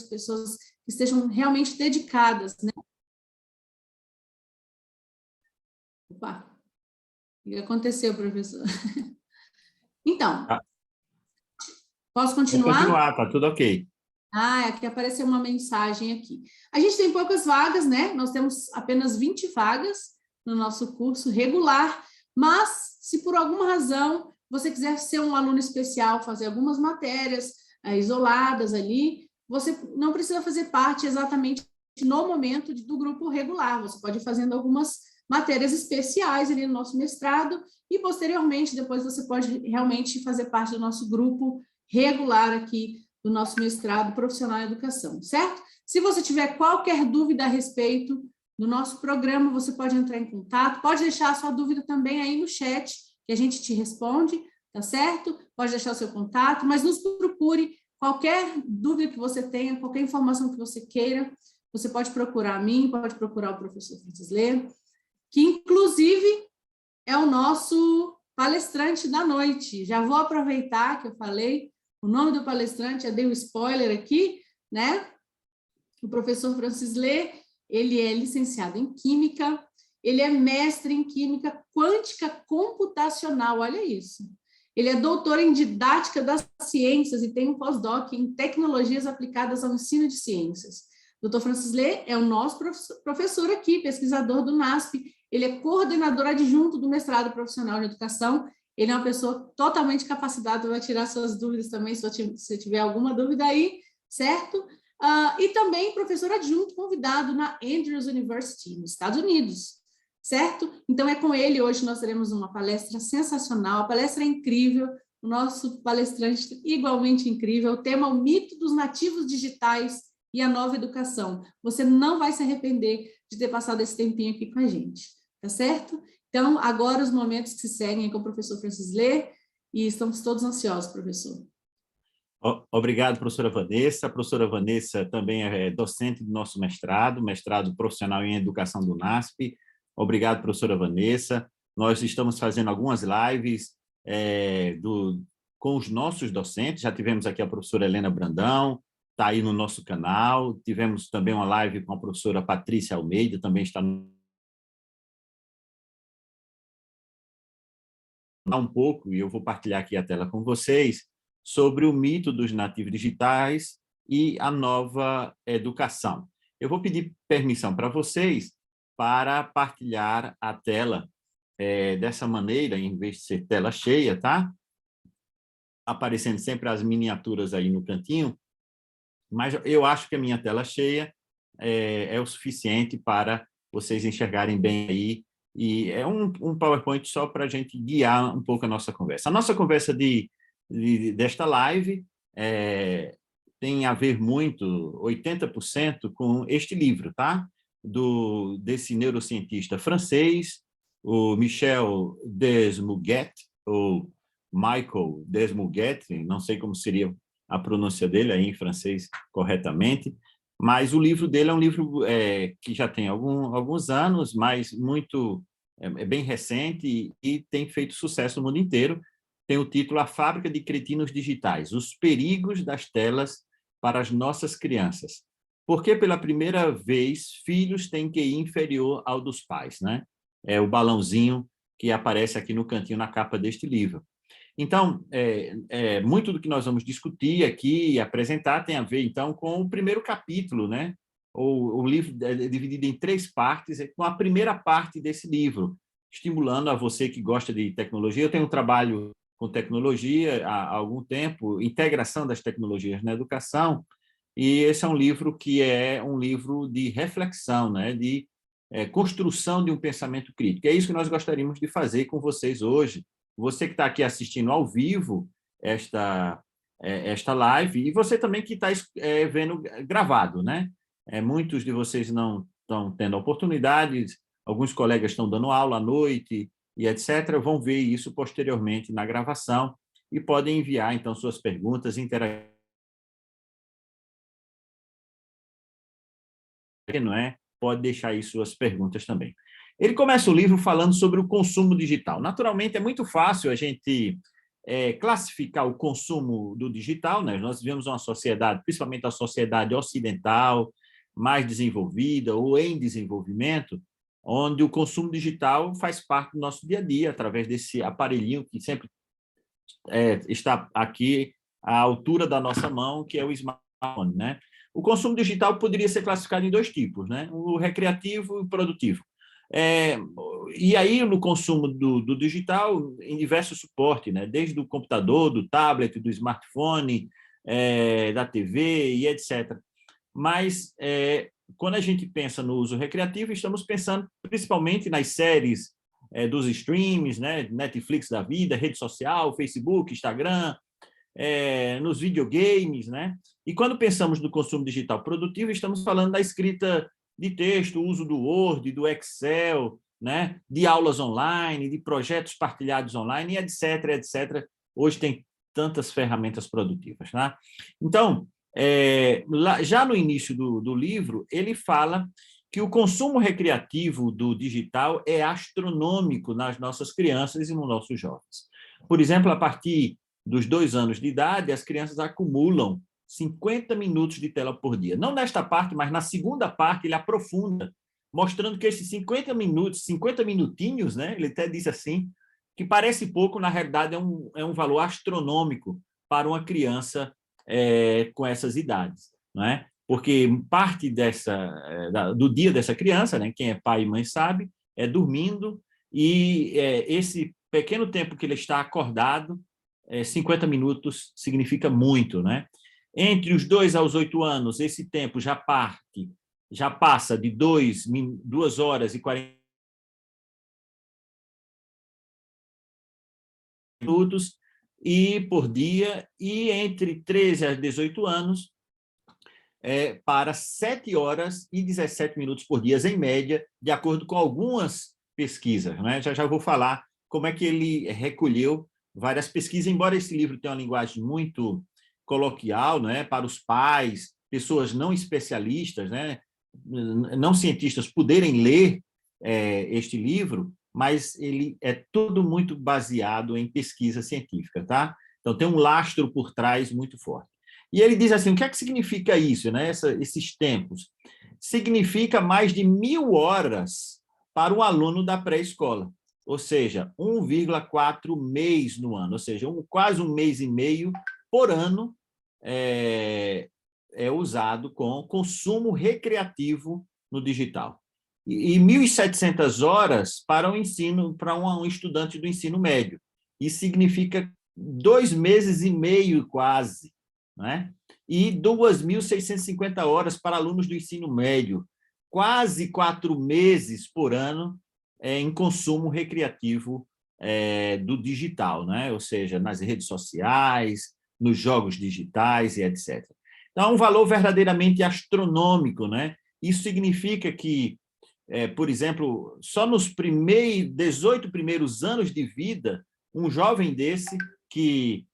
pessoas que estejam realmente dedicadas, né? Opa, o que aconteceu, professor? Então, Ah, posso pode continuar? continuar, tá tudo ok. Aqui apareceu uma mensagem aqui. A gente tem poucas vagas, né? Nós temos apenas 20 vagas no nosso curso regular, mas se por alguma razão você quiser ser um aluno especial, fazer algumas matérias isoladas ali, você não precisa fazer parte exatamente no momento do grupo regular, você pode ir fazendo algumas matérias especiais ali no nosso mestrado e posteriormente, depois você pode realmente fazer parte do nosso grupo regular aqui do nosso mestrado profissional em educação, certo? Se você tiver qualquer dúvida a respeito do nosso programa, você pode entrar em contato, pode deixar a sua dúvida também aí no chat, que a gente te responde, tá certo? Pode deixar o seu contato, mas nos procure, qualquer dúvida que você tenha, qualquer informação que você queira, você pode procurar a mim, pode procurar o professor Francis Lê, que inclusive é o nosso palestrante da noite. Já vou aproveitar que eu falei o nome do palestrante, já dei um spoiler aqui, né? O professor Francis Lê, ele é licenciado em Química, ele é mestre em Química Quântica Computacional, olha isso. Ele é doutor em Didática das Ciências e tem um pós-doc em Tecnologias Aplicadas ao Ensino de Ciências. Dr. Francis Lê é o nosso professor aqui, pesquisador do NASP, ele é coordenador adjunto do mestrado profissional de educação. Ele é uma pessoa totalmente capacitada para tirar suas dúvidas também, se você tiver alguma dúvida aí, certo? E também professor adjunto convidado na Andrews University, nos Estados Unidos, certo? Então, é com ele, hoje nós teremos uma palestra sensacional, a palestra é incrível, o nosso palestrante igualmente incrível, o tema é o mito dos nativos digitais e a nova educação. Você não vai se arrepender de ter passado esse tempinho aqui com a gente, tá certo? Então, agora os momentos que se seguem com o professor Francis Lê, e estamos todos ansiosos, professor. Obrigado, professora Vanessa. A professora Vanessa também é docente do nosso mestrado, mestrado profissional em educação do NASP. Obrigado, professora Vanessa. Nós estamos fazendo algumas lives com os nossos docentes. Já tivemos aqui a professora Helena Brandão, está aí no nosso canal. Tivemos também uma live com a professora Patrícia Almeida, também está um pouco, e eu vou partilhar aqui a tela com vocês, sobre o mito dos nativos digitais e a nova educação. Eu vou pedir permissão para vocês para partilhar a tela dessa maneira, em vez de ser tela cheia, tá? Aparecendo sempre as miniaturas aí no cantinho, mas eu acho que a minha tela cheia é o suficiente para vocês enxergarem bem aí, e é um PowerPoint só para a gente guiar um pouco a nossa conversa. A nossa conversa desta live tem a ver muito, 80%, com este livro, tá? Desse neurocientista francês, o Michel Desmuguet, ou Michael Desmuguet, não sei como seria a pronúncia dele aí em francês corretamente, mas o livro dele é um livro que já tem alguns anos, mas muito bem recente e tem feito sucesso no mundo inteiro. Tem o título A Fábrica de Cretinos Digitais, os perigos das telas para as nossas crianças. Porque, pela primeira vez, filhos têm QI inferior ao dos pais, né? É o balãozinho que aparece aqui no cantinho na capa deste livro. Então, muito do que nós vamos discutir aqui e apresentar tem a ver, então, com o primeiro capítulo, né? O livro é dividido em 3 partes, com a primeira parte desse livro, estimulando a você que gosta de tecnologia. Eu tenho um trabalho com tecnologia há algum tempo, integração das tecnologias na educação, e esse é um livro que é um livro de reflexão, né? De construção de um pensamento crítico. É isso que nós gostaríamos de fazer com vocês hoje. Você que está aqui assistindo ao vivo esta live, e você também que está vendo gravado, né? Muitos de vocês não estão tendo oportunidades, alguns colegas estão dando aula à noite e etc., vão ver isso posteriormente na gravação e podem enviar, então, suas perguntas, interagir, não é? Pode deixar aí suas perguntas também. Ele começa o livro falando sobre o consumo digital. Naturalmente, é muito fácil a gente classificar o consumo do digital, né? Nós vivemos uma sociedade, principalmente a sociedade ocidental, mais desenvolvida ou em desenvolvimento, onde o consumo digital faz parte do nosso dia a dia, através desse aparelhinho que sempre está aqui à altura da nossa mão, que é o smartphone, né? O consumo digital poderia ser classificado em 2 tipos, né? O recreativo e o produtivo. E aí, no consumo do digital, em diversos suportes, né? Desde o computador, do tablet, do smartphone, da TV e etc. Mas, quando a gente pensa no uso recreativo, estamos pensando principalmente nas séries dos streams, né? Netflix da vida, rede social, Facebook, Instagram, nos videogames, né? E quando pensamos no consumo digital produtivo, estamos falando da escrita de texto, uso do Word, do Excel, né? De aulas online, de projetos partilhados online, e etc, etc. Hoje tem tantas ferramentas produtivas, né? Então, já no início do livro, ele fala que o consumo recreativo do digital é astronômico nas nossas crianças e nos nossos jovens. Por exemplo, a partir dos 2 anos de idade, as crianças acumulam 50 minutos de tela por dia. Não nesta parte, mas na segunda parte ele aprofunda, mostrando que esses 50 minutos, 50 minutinhos, né, ele até diz assim, que parece pouco, na realidade é um valor astronômico para uma criança com essas idades, não é? Porque parte do dia dessa criança, né, quem é pai e mãe sabe, é dormindo, e esse pequeno tempo que ele está acordado, 50 minutos significa muito, né? Entre os 2 aos 8 anos, esse tempo já passa de 2 horas e 40 minutos e por dia, e entre 13 a 18 anos, para 7 horas e 17 minutos por dia, em média, de acordo com algumas pesquisas, né? Já vou falar como é que ele recolheu várias pesquisas, embora esse livro tenha uma linguagem muito coloquial, né, para os pais, pessoas não especialistas, né, não cientistas, poderem ler este livro, mas ele é tudo muito baseado em pesquisa científica, tá? Então, tem um lastro por trás muito forte. E ele diz assim, o que é que significa isso, né? Esses tempos? Significa mais de 1.000 horas para um aluno da pré-escola, ou seja, 1,4 mês no ano, ou seja, quase 1 mês e meio por ano é usado com consumo recreativo no digital. E 1.700 horas para um estudante do ensino médio. Isso significa 2 meses e meio quase, né? E 2.650 horas para alunos do ensino médio, quase 4 meses por ano em consumo recreativo do digital, né? Ou seja, nas redes sociais, nos jogos digitais e etc. Então, é um valor verdadeiramente astronômico, né? Isso significa que, por exemplo, só nos 18 primeiros anos de vida, um jovem desse que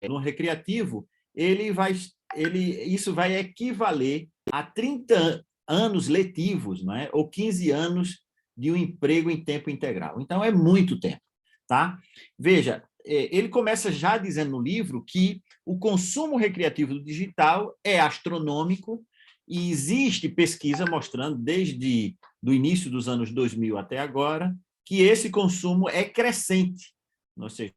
no recreativo, isso vai equivaler a 30 anos letivos, não é? Ou 15 anos de um emprego em tempo integral. Então, é muito tempo. Tá? Veja, ele começa já dizendo no livro que o consumo recreativo do digital é astronômico e existe pesquisa mostrando, desde o início dos anos 2000 até agora, que esse consumo é crescente, ou seja,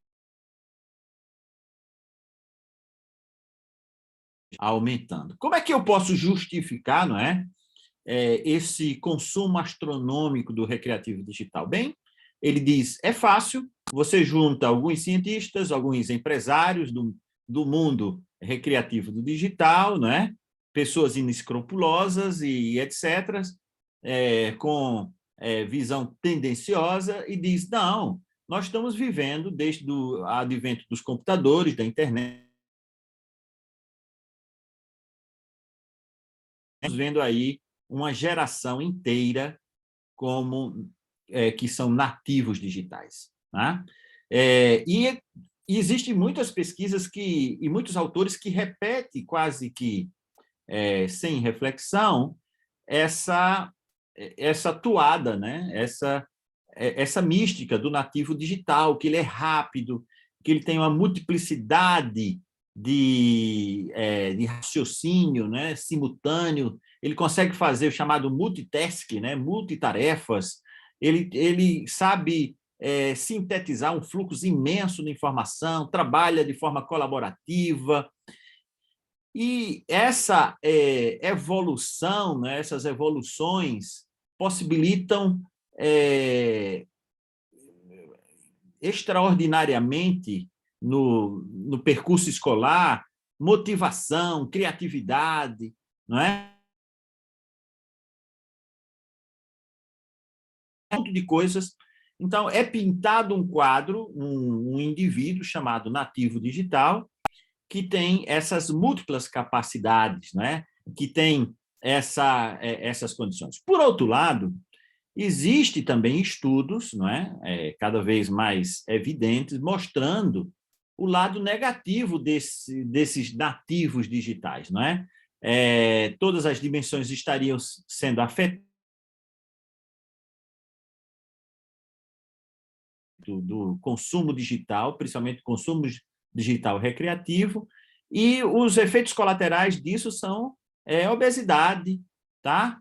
aumentando. Como é que eu posso justificar, não é, esse consumo astronômico do recreativo digital? Bem, ele diz, é fácil, você junta alguns cientistas, alguns empresários do mundo recreativo do digital, não é? Pessoas inescrupulosas e etc., com visão tendenciosa, e diz, não, nós estamos vivendo, desde o advento dos computadores, da internet, estamos vendo aí uma geração inteira que são nativos digitais. Né? E existem muitas pesquisas e muitos autores que repetem quase que sem reflexão essa toada, né? Essa mística do nativo digital, que ele é rápido, que ele tem uma multiplicidade de raciocínio, né? Simultâneo, ele consegue fazer o chamado multitasking, né? Multitarefas, ele sabe sintetizar um fluxo imenso de informação, trabalha de forma colaborativa, e essa evolução, né, essas evoluções possibilitam extraordinariamente no percurso escolar motivação, criatividade, não é? Um monte de coisas. Então, é pintado um quadro, um indivíduo chamado nativo digital, que tem essas múltiplas capacidades, né? Que tem essas condições. Por outro lado, existe também estudos, não é? Cada vez mais evidentes, mostrando o lado negativo desses nativos digitais, não é? Todas as dimensões estariam sendo afetadas do consumo digital, principalmente consumo digital recreativo, e os efeitos colaterais disso são obesidade, tá?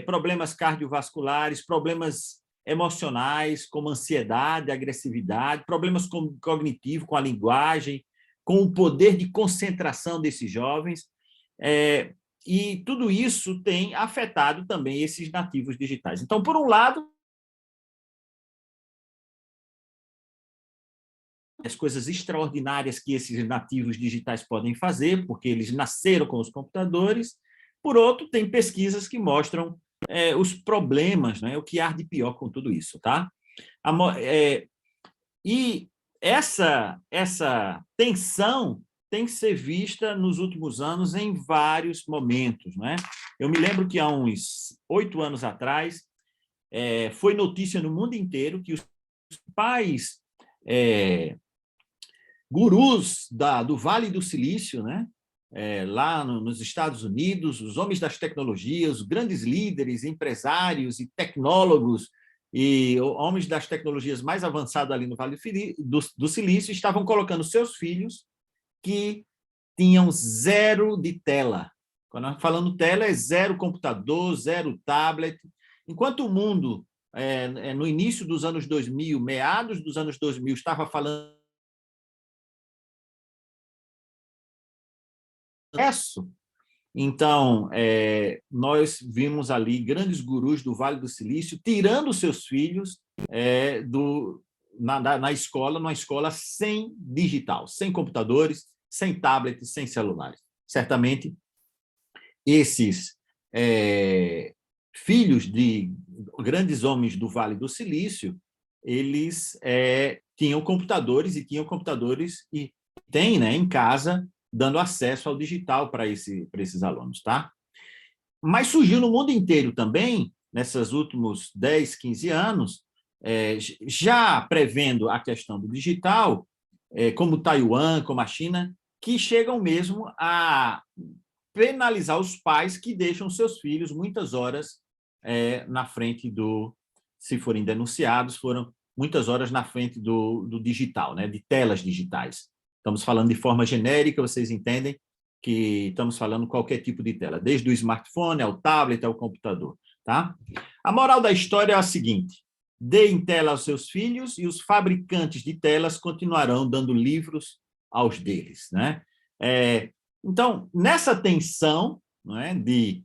Problemas cardiovasculares, problemas emocionais, como ansiedade, agressividade, problemas cognitivos, com a linguagem, com o poder de concentração desses jovens, e tudo isso tem afetado também esses nativos digitais. Então, por um lado, as coisas extraordinárias que esses nativos digitais podem fazer, porque eles nasceram com os computadores. Por outro, tem pesquisas que mostram os problemas, né, o que há de pior com tudo isso. Tá? E essa tensão tem que ser vista nos últimos anos em vários momentos. Né? Eu me lembro que há uns 8 anos atrás foi notícia no mundo inteiro que os pais gurus do Vale do Silício, né? Lá nos Estados Unidos, os homens das tecnologias, os grandes líderes, empresários e tecnólogos e homens das tecnologias mais avançados ali no Vale do Silício estavam colocando seus filhos que tinham zero de tela. Quando nós falamos tela, é zero computador, zero tablet. Enquanto o mundo, no início dos anos 2000, meados dos anos 2000, estava falando acesso. Então, nós vimos ali grandes gurus do Vale do Silício tirando seus filhos na escola, numa escola sem digital, sem computadores, sem tablets, sem celulares. Certamente, esses filhos de grandes homens do Vale do Silício, eles tinham computadores e têm, né, em casa, dando acesso ao digital para esses alunos. Tá? Mas surgiu no mundo inteiro também, nesses últimos 10, 15 anos, já prevendo a questão do digital, como Taiwan, como a China, que chegam mesmo a penalizar os pais que deixam seus filhos muitas horas na frente se forem denunciados, foram muitas horas na frente do digital, né, de telas digitais. Estamos falando de forma genérica, vocês entendem que estamos falando qualquer tipo de tela, desde o smartphone ao tablet ao computador. Tá? A moral da história é a seguinte: deem tela aos seus filhos e os fabricantes de telas continuarão dando livros aos deles. Né? Então, nessa tensão, não é, de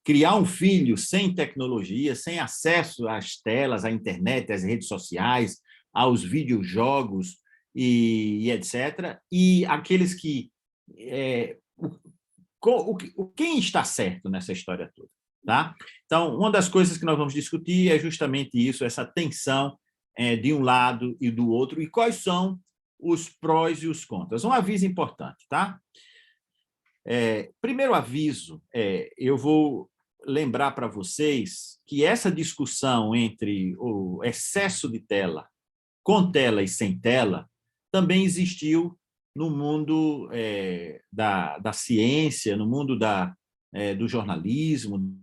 criar um filho sem tecnologia, sem acesso às telas, à internet, às redes sociais, aos videojogos, e etc. E aqueles que... quem está certo nessa história toda? Tá? Então, uma das coisas que nós vamos discutir é justamente isso, essa tensão de um lado e do outro, e quais são os prós e os contras. Um aviso importante. Tá? Primeiro aviso, eu vou lembrar para vocês que essa discussão entre o excesso de tela, com tela e sem tela, também existiu no mundo da ciência, no mundo do jornalismo,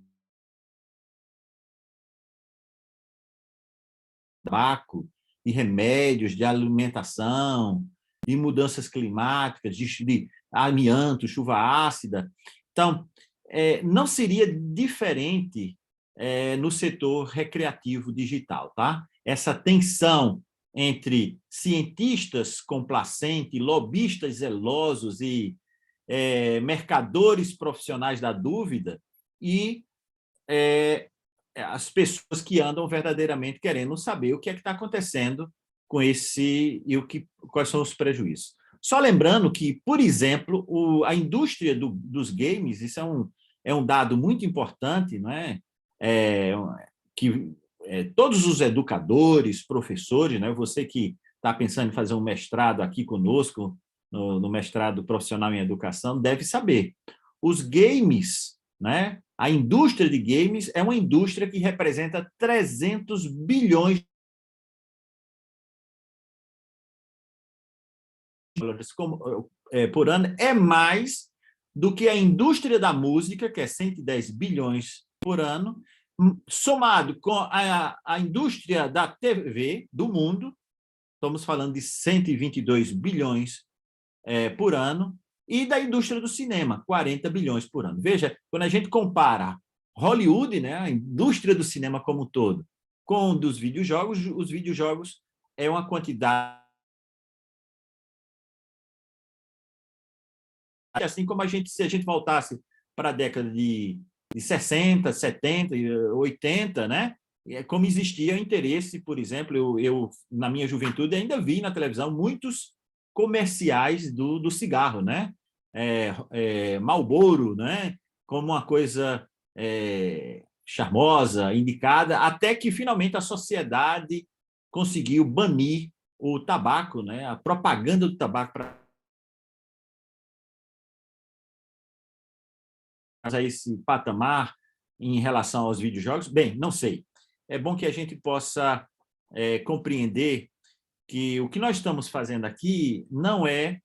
tabaco, de remédios, de alimentação, de mudanças climáticas, de amianto, chuva ácida. Então, não seria diferente no setor recreativo digital, tá? Essa tensão entre cientistas complacentes, lobistas zelosos e mercadores profissionais da dúvida e as pessoas que andam verdadeiramente querendo saber o que é que está acontecendo com esse e quais são os prejuízos. Só lembrando que, por exemplo, a indústria dos games, isso é um dado muito importante, não é? Que todos os educadores, professores, né? Você que está pensando em fazer um mestrado aqui conosco, no mestrado profissional em educação, deve saber. Os games, né? A indústria de games é uma indústria que representa 300 bilhões de dólares por ano, é mais do que a indústria da música, que é 110 bilhões por ano, somado com a indústria da TV do mundo, estamos falando de 122 bilhões por ano, e da indústria do cinema, 40 bilhões por ano. Veja, quando a gente compara Hollywood, né, a indústria do cinema como um todo, com dos videojogos, os videojogos é uma quantidade, assim como se a gente voltasse para a década de 60, 70, 80, né? Como existia interesse, por exemplo, eu na minha juventude ainda vi na televisão muitos comerciais do cigarro, né? Marlboro, né? Como uma coisa charmosa, indicada, até que finalmente a sociedade conseguiu banir o tabaco, né? A propaganda do tabaco para a esse patamar em relação aos videojogos? Bem, não sei. É bom que a gente possa compreender que o que nós estamos fazendo aqui não é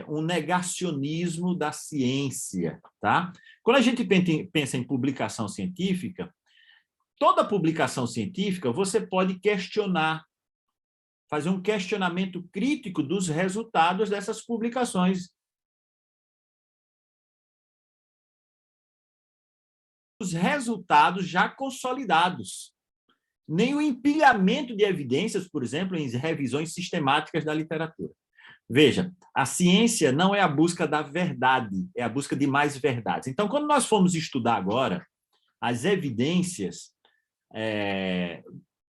um negacionismo da ciência, tá? Quando a gente pensa em publicação científica, toda publicação científica você pode questionar, fazer um questionamento crítico dos resultados dessas publicações. Os resultados já consolidados, nem o empilhamento de evidências, por exemplo, em revisões sistemáticas da literatura. Veja, a ciência não é a busca da verdade, é a busca de mais verdades. Então, quando nós formos estudar agora as evidências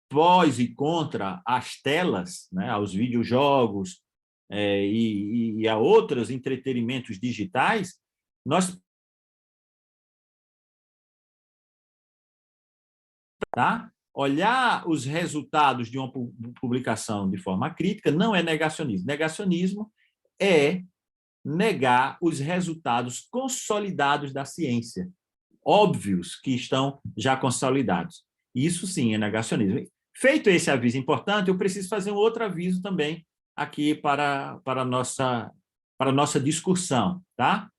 prós e contra as telas, né, aos videojogos e a outros entretenimentos digitais, nós olhar os resultados de uma publicação de forma crítica não é negacionismo. Negacionismo é negar os resultados consolidados da ciência, óbvios que estão já consolidados. Isso sim é negacionismo. Feito esse aviso importante, eu preciso fazer um outro aviso também aqui para a nossa discussão, tá?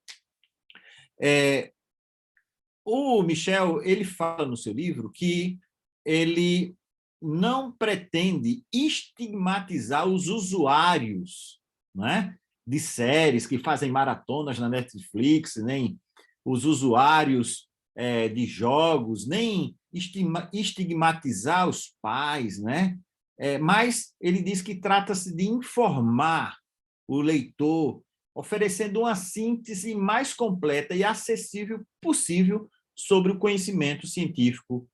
O Michel, ele fala no seu livro que ele não pretende estigmatizar os usuários, né, de séries que fazem maratonas na Netflix, nem os usuários de jogos, nem estigmatizar os pais, né? Mas ele diz que trata-se de informar o leitor, oferecendo uma síntese mais completa e acessível possível sobre o conhecimento científico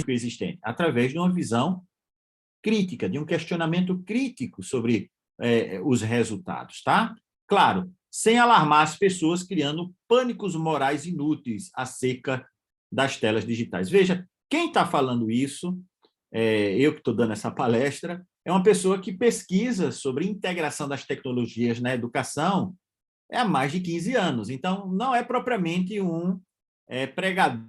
existente, através de uma visão crítica, de um questionamento crítico sobre os resultados, tá? Claro, sem alarmar as pessoas, criando pânicos morais inúteis acerca das telas digitais. Veja, quem está falando isso, eu que estou dando essa palestra, é uma pessoa que pesquisa sobre integração das tecnologias na educação há mais de 15 anos. Então, não é propriamente um pregador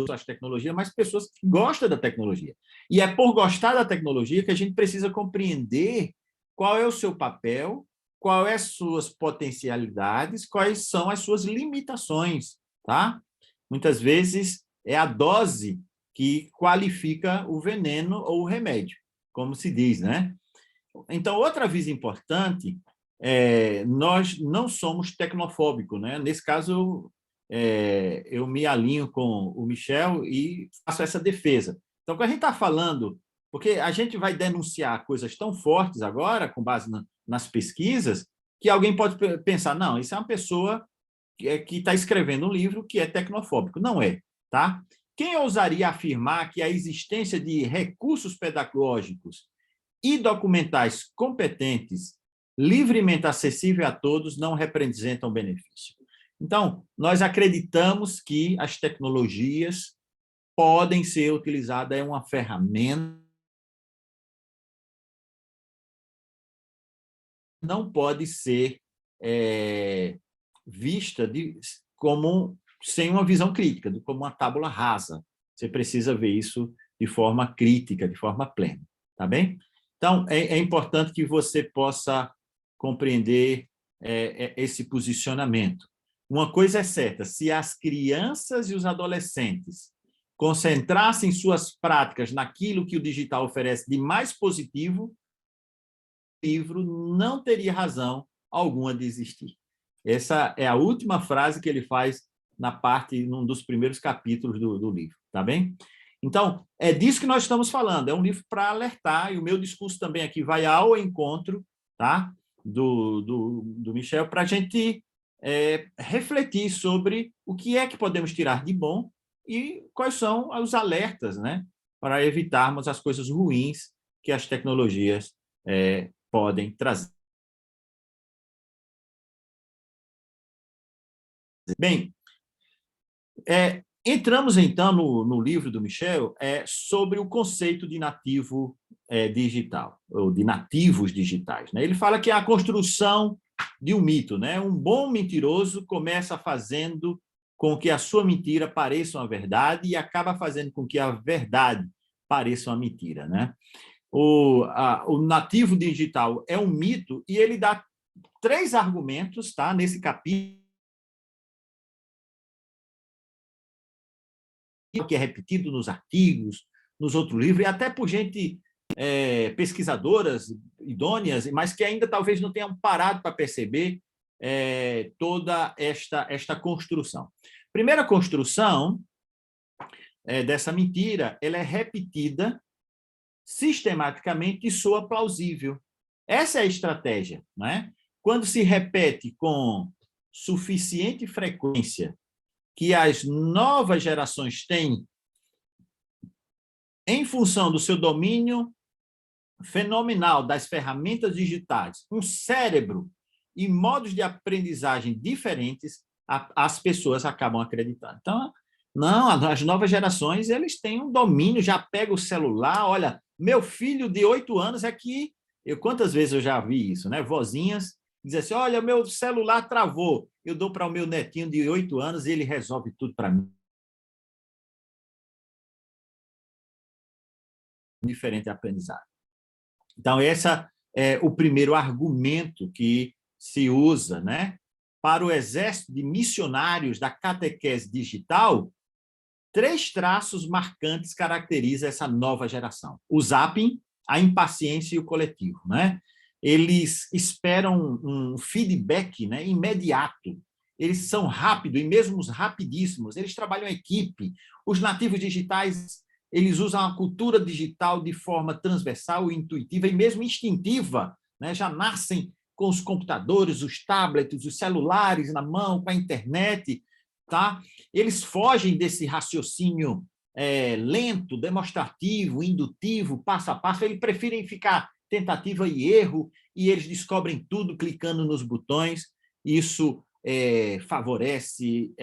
das tecnologias, mas pessoas que gostam da tecnologia. E é por gostar da tecnologia que a gente precisa compreender qual é o seu papel, quais são as suas potencialidades, quais são as suas limitações, tá? Muitas vezes é a dose que qualifica o veneno ou o remédio, como se diz, né? Então, outra aviso importante, nós não somos tecnofóbicos, né? Nesse caso, eu me alinho com o Michel e faço essa defesa. Então, quando a gente está falando, porque a gente vai denunciar coisas tão fortes agora, com base nas pesquisas, que alguém pode pensar, não, isso é uma pessoa que está escrevendo um livro que é tecnofóbico. Não é, tá? Quem ousaria afirmar que a existência de recursos pedagógicos e documentais competentes, livremente acessíveis a todos, não representam benefício? Então, nós acreditamos que as tecnologias podem ser utilizadas, é uma ferramenta, não pode ser vista como sem uma visão crítica, como uma tábula rasa. Você precisa ver isso de forma crítica, de forma plena, tá bem? Então, é importante que você possa compreender esse posicionamento. Uma coisa é certa, se as crianças e os adolescentes concentrassem suas práticas naquilo que o digital oferece de mais positivo, o livro não teria razão alguma de existir. Essa é a última frase que ele faz num dos primeiros capítulos do livro, tá bem? Então, é disso que nós estamos falando, é um livro para alertar, e o meu discurso também aqui vai ao encontro, tá? do Michel, para a gente refletir sobre o que é que podemos tirar de bom e quais são os alertas, né? Para evitarmos as coisas ruins que as tecnologias podem trazer. Bem, entramos, então, no livro do Michel sobre o conceito de nativo digital, ou de nativos digitais, né? Ele fala que é a construção de um mito, né? Um bom mentiroso começa fazendo com que a sua mentira pareça uma verdade e acaba fazendo com que a verdade pareça uma mentira, né? O nativo digital é um mito e ele dá 3 argumentos, tá? Nesse capítulo, que é repetido nos artigos, nos outros livros, e até por gente pesquisadoras idôneas, mas que ainda talvez não tenham parado para perceber toda esta construção. Primeira construção dessa mentira, ela é repetida sistematicamente e soa plausível. Essa é a estratégia, né? Quando se repete com suficiente frequência que as novas gerações têm, em função do seu domínio fenomenal das ferramentas digitais, um cérebro e modos de aprendizagem diferentes, as pessoas acabam acreditando. Então, não, as novas gerações, eles têm um domínio, já pega o celular, olha, meu filho de 8 anos quantas vezes eu já vi isso, né? Vozinhas dizem assim, olha, meu celular travou, eu dou para o meu netinho de 8 anos e ele resolve tudo para mim. Diferente aprendizado. Então, esse é o primeiro argumento que se usa, né? Para o exército de missionários da catequese digital, 3 traços marcantes caracterizam essa nova geração. O zapping, a impaciência e o coletivo, né? Eles esperam um feedback, né, imediato. Eles são rápidos, e mesmo os rapidíssimos, eles trabalham em equipe. Os nativos digitais, eles usam a cultura digital de forma transversal, intuitiva e mesmo instintiva, né? Já nascem com os computadores, os tablets, os celulares na mão, com a internet, tá? Eles fogem desse raciocínio lento, demonstrativo, indutivo, passo a passo. Eles preferem ficar tentativa e erro, e eles descobrem tudo clicando nos botões. Isso favorece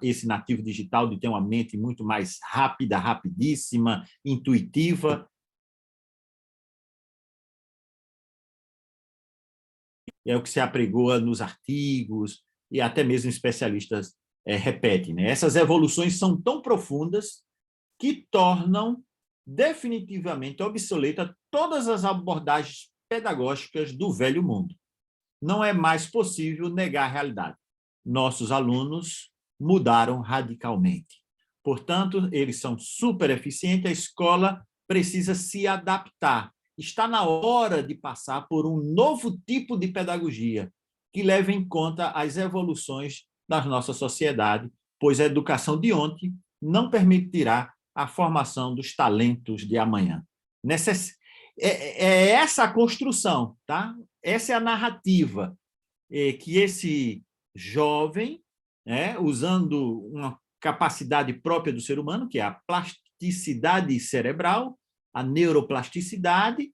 esse nativo digital de ter uma mente muito mais rápida, rapidíssima, intuitiva. É o que se apregoa nos artigos, e até mesmo especialistas repetem, né? Essas evoluções são tão profundas que tornam definitivamente obsoleta todas as abordagens pedagógicas do velho mundo. Não é mais possível negar a realidade. Nossos alunos mudaram radicalmente. Portanto, eles são super eficientes, a escola precisa se adaptar. Está na hora de passar por um novo tipo de pedagogia que leve em conta as evoluções da nossa sociedade, pois a educação de ontem não permitirá a formação dos talentos de amanhã. É essa a construção, tá? Essa é a narrativa que esse jovem, usando uma capacidade própria do ser humano, que é a plasticidade cerebral, a neuroplasticidade,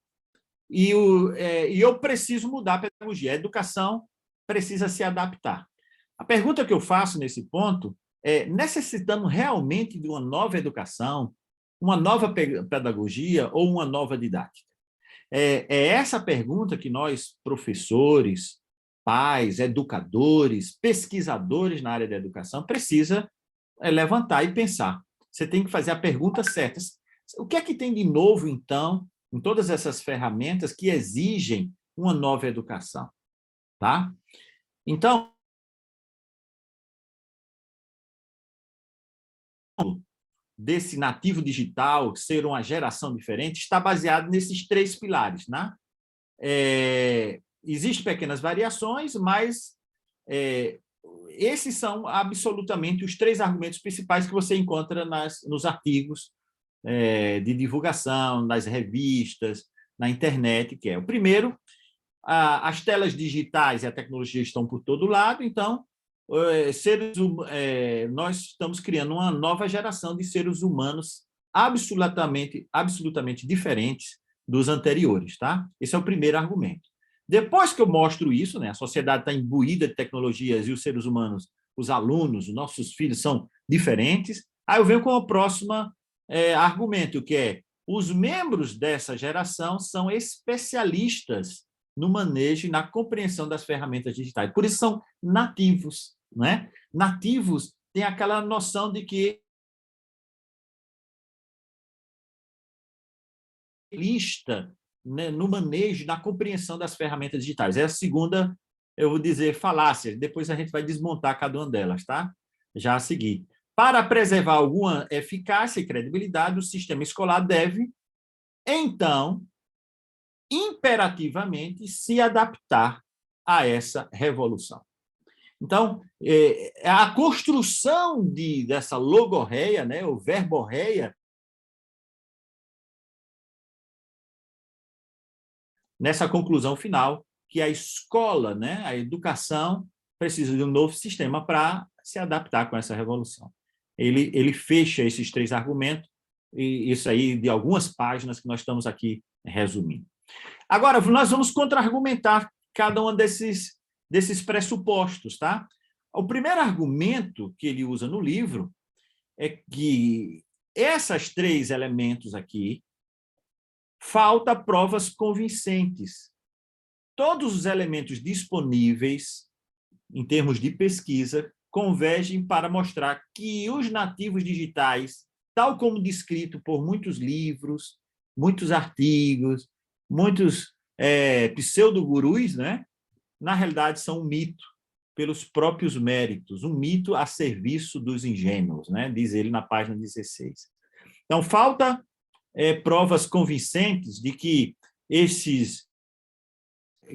e eu preciso mudar a pedagogia. A educação precisa se adaptar. A pergunta que eu faço nesse ponto é: necessitamos realmente de uma nova educação, uma nova pedagogia ou uma nova didática? É essa pergunta que nós, professores, pais, educadores, pesquisadores na área da educação, precisa levantar e pensar. Você tem que fazer a pergunta certa. O que é que tem de novo, então, em todas essas ferramentas que exigem uma nova educação? Tá? Então, desse nativo digital ser uma geração diferente está baseado nesses 3 pilares, né? Existem pequenas variações, mas esses são absolutamente os 3 argumentos principais que você encontra nos artigos de divulgação, nas revistas, na internet, que é o primeiro: as telas digitais e a tecnologia estão por todo lado, então nós estamos criando uma nova geração de seres humanos absolutamente diferentes dos anteriores, tá? Esse é o primeiro argumento. Depois que eu mostro isso, né, a sociedade está imbuída de tecnologias e os seres humanos, os alunos, os nossos filhos são diferentes, aí eu venho com o próximo argumento, que é: os membros dessa geração são especialistas no manejo e na compreensão das ferramentas digitais. Por isso são nativos, né? Nativos têm aquela noção de que lista, né, no manejo, na compreensão das ferramentas digitais. É a segunda, eu vou dizer, falácia. Depois a gente vai desmontar cada uma delas, tá? Já a seguir. Para preservar alguma eficácia e credibilidade, o sistema escolar deve, então, imperativamente se adaptar a essa revolução. Então, a construção dessa logorreia, né, ou verborreia, nessa conclusão final, que a escola, né, a educação, precisa de um novo sistema para se adaptar com essa revolução. Ele fecha esses 3 argumentos, e isso aí de algumas páginas que nós estamos aqui resumindo. Agora, nós vamos contra-argumentar cada um desses pressupostos, tá? O primeiro argumento que ele usa no livro é que esses 3 elementos aqui falta provas convincentes. Todos os elementos disponíveis, em termos de pesquisa, convergem para mostrar que os nativos digitais, tal como descrito por muitos livros, muitos artigos, muitos pseudo-gurus, né, na realidade são um mito, pelos próprios méritos, um mito a serviço dos ingênuos, né, diz ele na página 16. Então, falta provas convincentes de que esses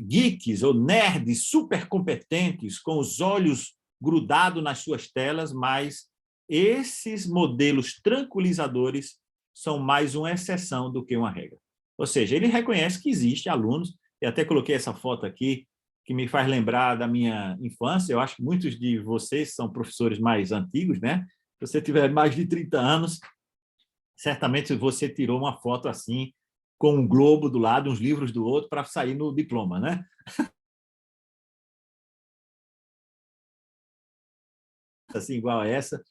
geeks ou nerds super competentes, com os olhos grudados nas suas telas, mas esses modelos tranquilizadores são mais uma exceção do que uma regra. Ou seja, ele reconhece que existem alunos, eu até coloquei essa foto aqui, que me faz lembrar da minha infância. Eu acho que muitos de vocês são professores mais antigos, né? Se você tiver mais de 30 anos, certamente você tirou uma foto assim, com um globo do lado, uns livros do outro, para sair no diploma, né? Assim, igual a essa.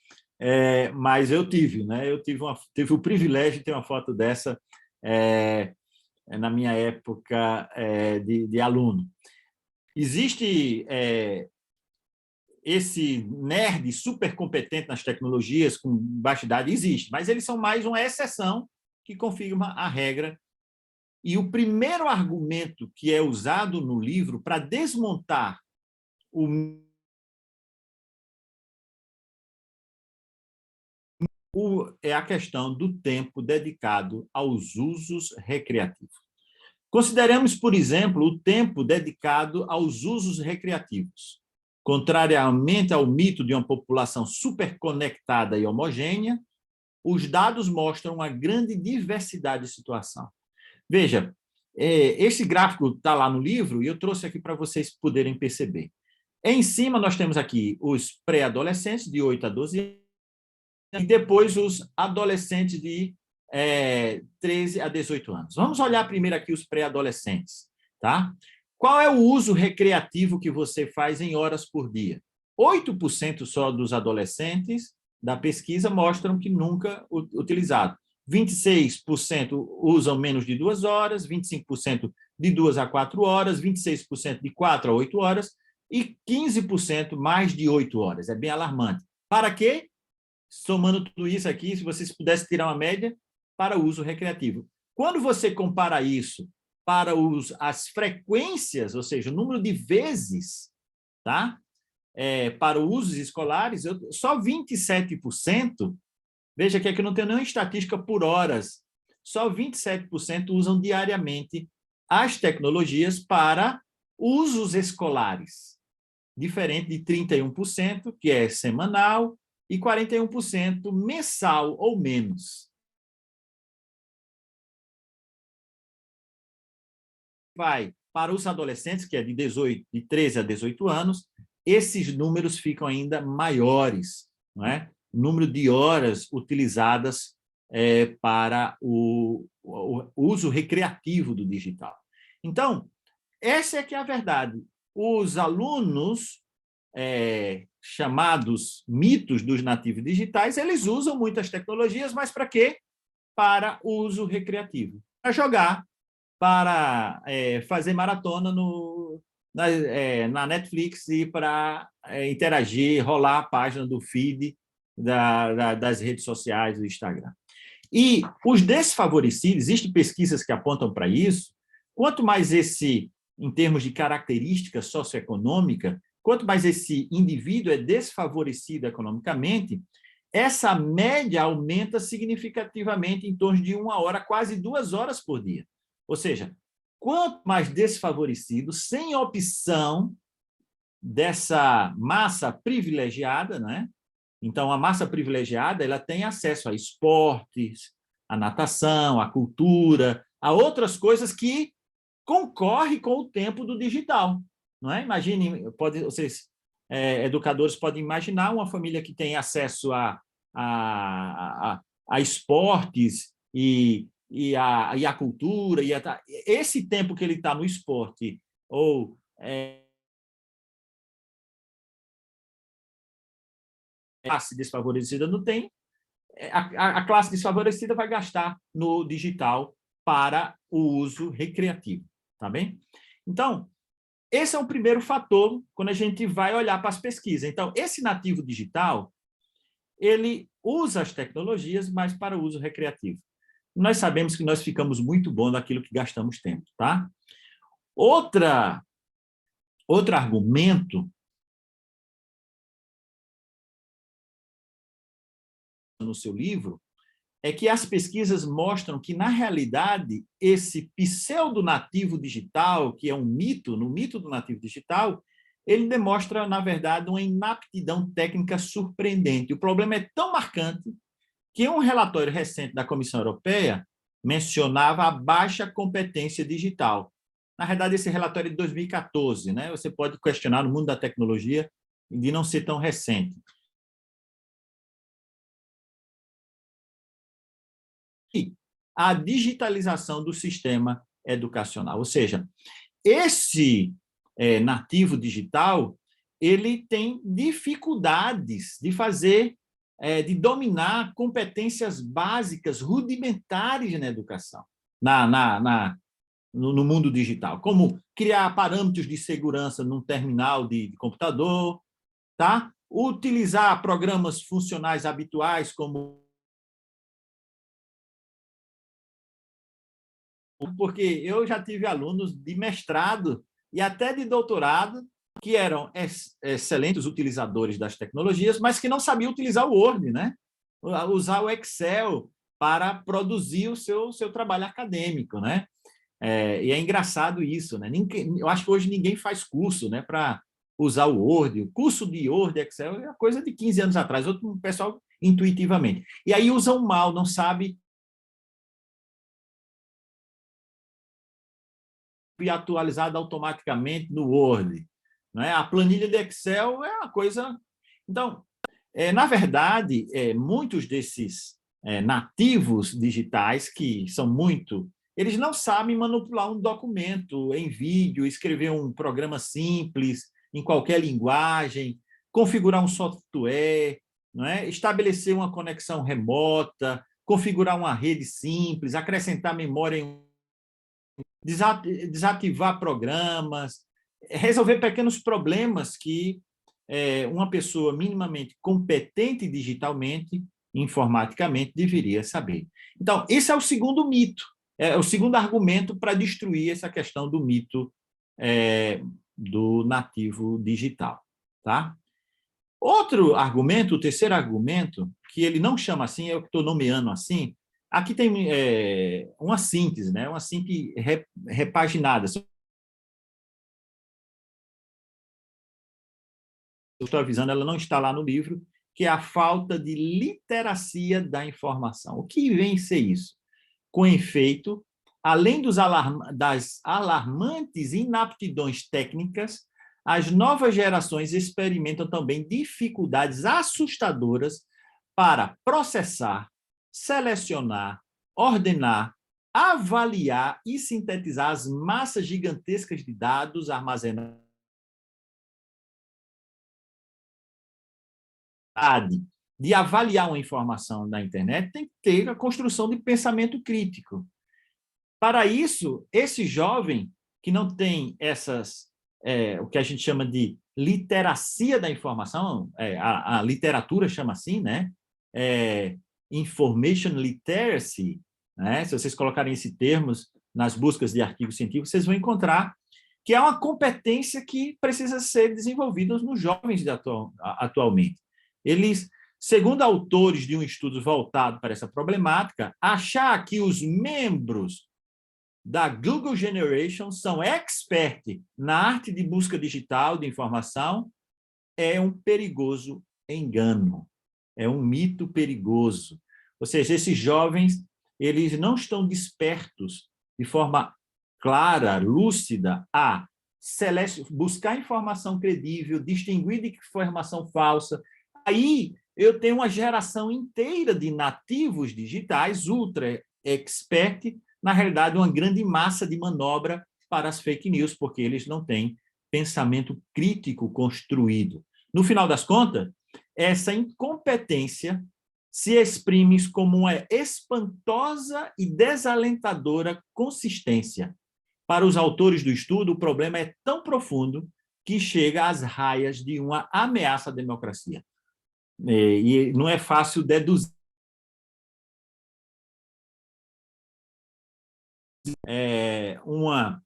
Mas eu tive, né? Eu tive o privilégio de ter uma foto dessa na minha época de aluno. Existe esse nerd super competente nas tecnologias, com baixa idade, existe, mas eles são mais uma exceção que confirma a regra. E o primeiro argumento que é usado no livro para desmontar o é a questão do tempo dedicado aos usos recreativos. Consideremos, por exemplo, o tempo dedicado aos usos recreativos. Contrariamente ao mito de uma população superconectada e homogênea, os dados mostram uma grande diversidade de situação. Veja, esse gráfico está lá no livro e eu trouxe aqui para vocês poderem perceber. Em cima, nós temos aqui os pré-adolescentes, de 8 a 12 anos, e depois os adolescentes de 13 a 18 anos. Vamos olhar primeiro aqui os pré-adolescentes. Tá? Qual é o uso recreativo que você faz em horas por dia? 8% só dos adolescentes da pesquisa mostram que nunca utilizado. 26% usam menos de 2 horas, 25% de 2 a 4 horas, 26% de 4 a 8 horas e 15% mais de 8 horas. É bem alarmante. Para quê? Somando tudo isso aqui, se vocês pudessem tirar uma média, para o uso recreativo. Quando você compara isso para as frequências, ou seja, o número de vezes, tá? Para usos escolares, só 27%, veja que aqui não tem nenhuma estatística por horas, só 27% usam diariamente as tecnologias para usos escolares, diferente de 31%, que é semanal, e 41% mensal ou menos. Vai para os adolescentes, que é de 13 a 18 anos, esses números ficam ainda maiores, não é? O número de horas utilizadas para o uso recreativo do digital. Então, essa é que é a verdade. Os alunos chamados mitos dos nativos digitais, eles usam muitas tecnologias, mas para quê? Para uso recreativo. Para jogar, para fazer maratona na Netflix e para interagir, rolar a página do feed das redes sociais do Instagram. E os desfavorecidos, existem pesquisas que apontam para isso, quanto mais em termos de característica socioeconômica, quanto mais esse indivíduo é desfavorecido economicamente, essa média aumenta significativamente em torno de 1 hora, quase 2 horas por dia. Ou seja, quanto mais desfavorecido, sem opção dessa massa privilegiada, né? Então, a massa privilegiada ela tem acesso a esportes, a natação, a cultura, a outras coisas que concorrem com o tempo do digital. Não é? Imagine, vocês, educadores, podem imaginar uma família que tem acesso a esportes e a cultura. Esse tempo que ele está no esporte ou classe desfavorecida não tem, a classe desfavorecida vai gastar no digital para o uso recreativo, tá bem? Então, esse é o primeiro fator quando a gente vai olhar para as pesquisas. Então, esse nativo digital, ele usa as tecnologias, mas para o uso recreativo. Nós sabemos que nós ficamos muito bons naquilo que gastamos tempo, tá? Outro argumento no seu livro é que as pesquisas mostram que, na realidade, esse pseudo-nativo digital, que é um mito, no mito do nativo digital, ele demonstra, na verdade, uma inaptidão técnica surpreendente. O problema é tão marcante que um relatório recente da Comissão Europeia mencionava a baixa competência digital. Na verdade, esse relatório é de 2014, né? Você pode questionar no mundo da tecnologia de não ser tão recente. E a digitalização do sistema educacional, ou seja, esse nativo digital, ele tem dificuldades de fazer, de dominar competências básicas, rudimentares na educação, no mundo digital, como criar parâmetros de segurança num terminal de computador, tá? Utilizar programas funcionais habituais como... Porque eu já tive alunos de mestrado e até de doutorado que eram excelentes utilizadores das tecnologias, mas que não sabiam utilizar o Word, né? usar o Excel para produzir o seu trabalho acadêmico, né? E é engraçado isso, né? Eu acho que hoje ninguém faz curso, né, para usar o Word. O curso de Word, Excel, é coisa de 15 anos atrás, outro pessoal intuitivamente. E aí usam mal, não sabe atualizado automaticamente no Word, né? A planilha de Excel é uma coisa... Então, na verdade, muitos desses nativos digitais, que são muito... Eles não sabem manipular um documento em vídeo, escrever um programa simples, em qualquer linguagem, configurar um software, não é? Estabelecer uma conexão remota, configurar uma rede simples, acrescentar memória em desativar programas, resolver pequenos problemas que uma pessoa minimamente competente digitalmente, informaticamente, deveria saber. Então, esse é o segundo mito, é o segundo argumento para destruir essa questão do mito do nativo digital. Tá? Outro argumento, o terceiro argumento, que ele não chama assim, eu estou nomeando assim, aqui tem uma síntese, né? Uma síntese repaginada. Eu estou avisando, ela não está lá no livro, que é a falta de literacia da informação. O que vem ser isso? Com efeito, além das alarmantes inaptidões técnicas, as novas gerações experimentam também dificuldades assustadoras para processar, selecionar, ordenar, avaliar e sintetizar as massas gigantescas de dados armazenados de avaliar uma informação da internet, tem que ter a construção de pensamento crítico. Para isso, esse jovem que não tem o que a gente chama de literacia da informação, a literatura chama assim, né? Information literacy, né? Se vocês colocarem esses termos nas buscas de artigos científicos, vocês vão encontrar que é uma competência que precisa ser desenvolvida nos jovens atualmente. Eles, segundo autores de um estudo voltado para essa problemática, achar que os membros da Google Generation são expert na arte de busca digital de informação é um perigoso engano, é um mito perigoso. Ou seja, esses jovens, eles não estão despertos de forma clara, lúcida, a buscar informação credível, distinguir de informação falsa. Aí eu tenho uma geração inteira de nativos digitais, ultra expert, na realidade, uma grande massa de manobra para as fake news, porque eles não têm pensamento crítico construído. No final das contas, essa incompetência se exprime como uma espantosa e desalentadora consistência. Para os autores do estudo, o problema é tão profundo que chega às raias de uma ameaça à democracia. E não é fácil deduzir uma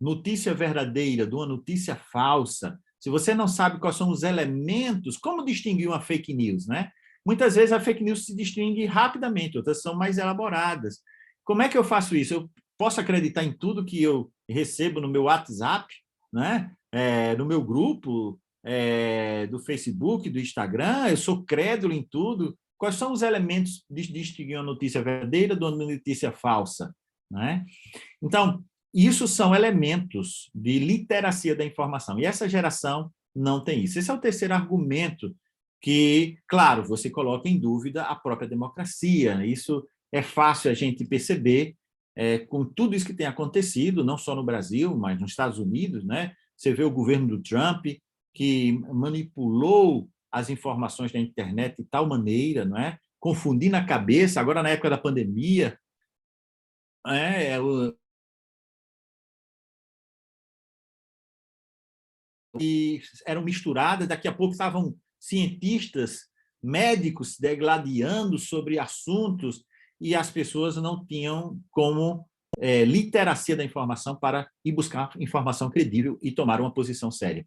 notícia verdadeira de uma notícia falsa. Se você não sabe quais são os elementos, como distinguir uma fake news, né? Muitas vezes a fake news se distingue rapidamente, outras são mais elaboradas. Como é que eu faço isso? Eu posso acreditar em tudo que eu recebo no meu WhatsApp, né? No meu grupo, do Facebook, do Instagram, eu sou crédulo em tudo. Quais são os elementos de distinguir uma notícia verdadeira de uma notícia falsa, né? Então, isso são elementos de literacia da informação. E essa geração não tem isso. Esse é o terceiro argumento que, claro, você coloca em dúvida a própria democracia. Isso é fácil a gente perceber com tudo isso que tem acontecido, não só no Brasil, mas nos Estados Unidos, né? Você vê o governo do Trump, que manipulou as informações da internet de tal maneira, não é? Confundindo a cabeça, agora na época da pandemia, e eram misturadas, daqui a pouco estavam cientistas, médicos degladiando sobre assuntos e as pessoas não tinham como literacia da informação para ir buscar informação credível e tomar uma posição séria.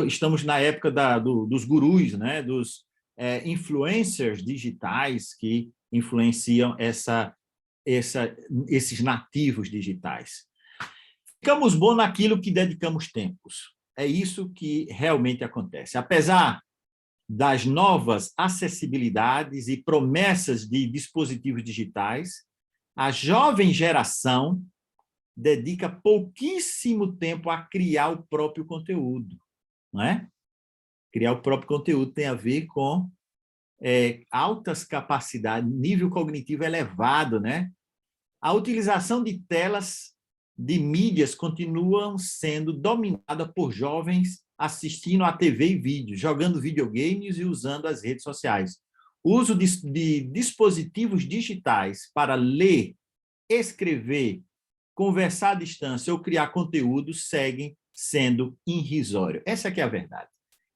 Estamos na época dos gurus, né? dos influencers digitais que influenciam esses nativos digitais. Ficamos bons naquilo que dedicamos tempos. É isso que realmente acontece. Apesar das novas acessibilidades e promessas de dispositivos digitais, a jovem geração dedica pouquíssimo tempo a criar o próprio conteúdo, não é? Criar o próprio conteúdo tem a ver com altas capacidades, nível cognitivo elevado, né? A utilização de telas de mídias continuam sendo dominada por jovens assistindo a TV e vídeo, jogando videogames e usando as redes sociais. O uso de dispositivos digitais para ler, escrever, conversar à distância ou criar conteúdo seguem sendo irrisório. Essa que é a verdade,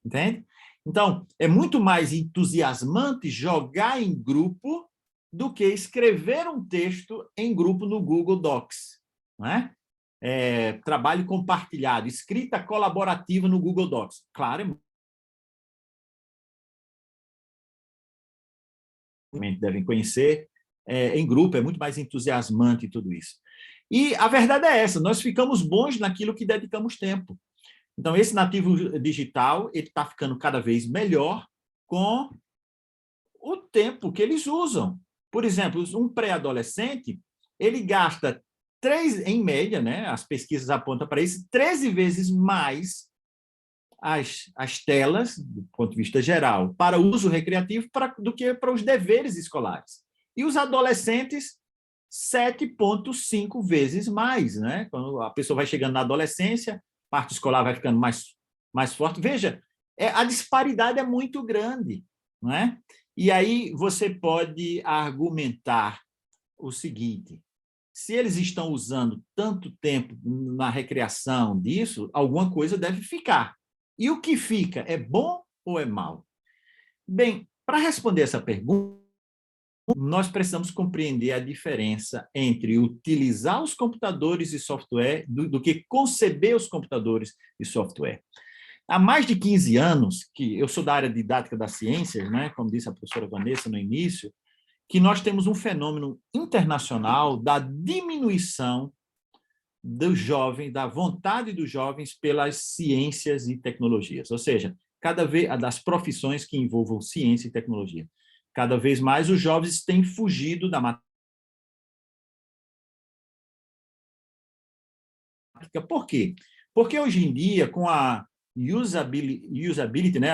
entende? Então, é muito mais entusiasmante jogar em grupo do que escrever um texto em grupo no Google Docs, não é? Trabalho compartilhado, escrita colaborativa no Google Docs. Claro, devem conhecer, em grupo, é muito mais entusiasmante tudo isso. E a verdade é essa, nós ficamos bons naquilo que dedicamos tempo. Então, esse nativo digital ele está ficando cada vez melhor com o tempo que eles usam. Por exemplo, um pré-adolescente, ele gasta, em média, né, as pesquisas apontam para isso, 13 vezes mais as telas, do ponto de vista geral, para o uso recreativo do que para os deveres escolares. E os adolescentes, 7,5 vezes mais, né? Quando a pessoa vai chegando na adolescência, a parte escolar vai ficando mais forte. Veja, a disparidade é muito grande, não é? E aí você pode argumentar o seguinte: se eles estão usando tanto tempo na recreação disso, alguma coisa deve ficar. E o que fica é bom ou é mal? Bem, para responder essa pergunta, nós precisamos compreender a diferença entre utilizar os computadores e software do que conceber os computadores e software. Há mais de 15 anos, que eu sou da área didática das ciências, né, como disse a professora Vanessa no início, que nós temos um fenômeno internacional da diminuição do jovem, da vontade dos jovens pelas ciências e tecnologias, ou seja, cada vez das profissões que envolvam ciência e tecnologia. Cada vez mais os jovens têm fugido da matemática. Por quê? Porque hoje em dia, com a usability, né,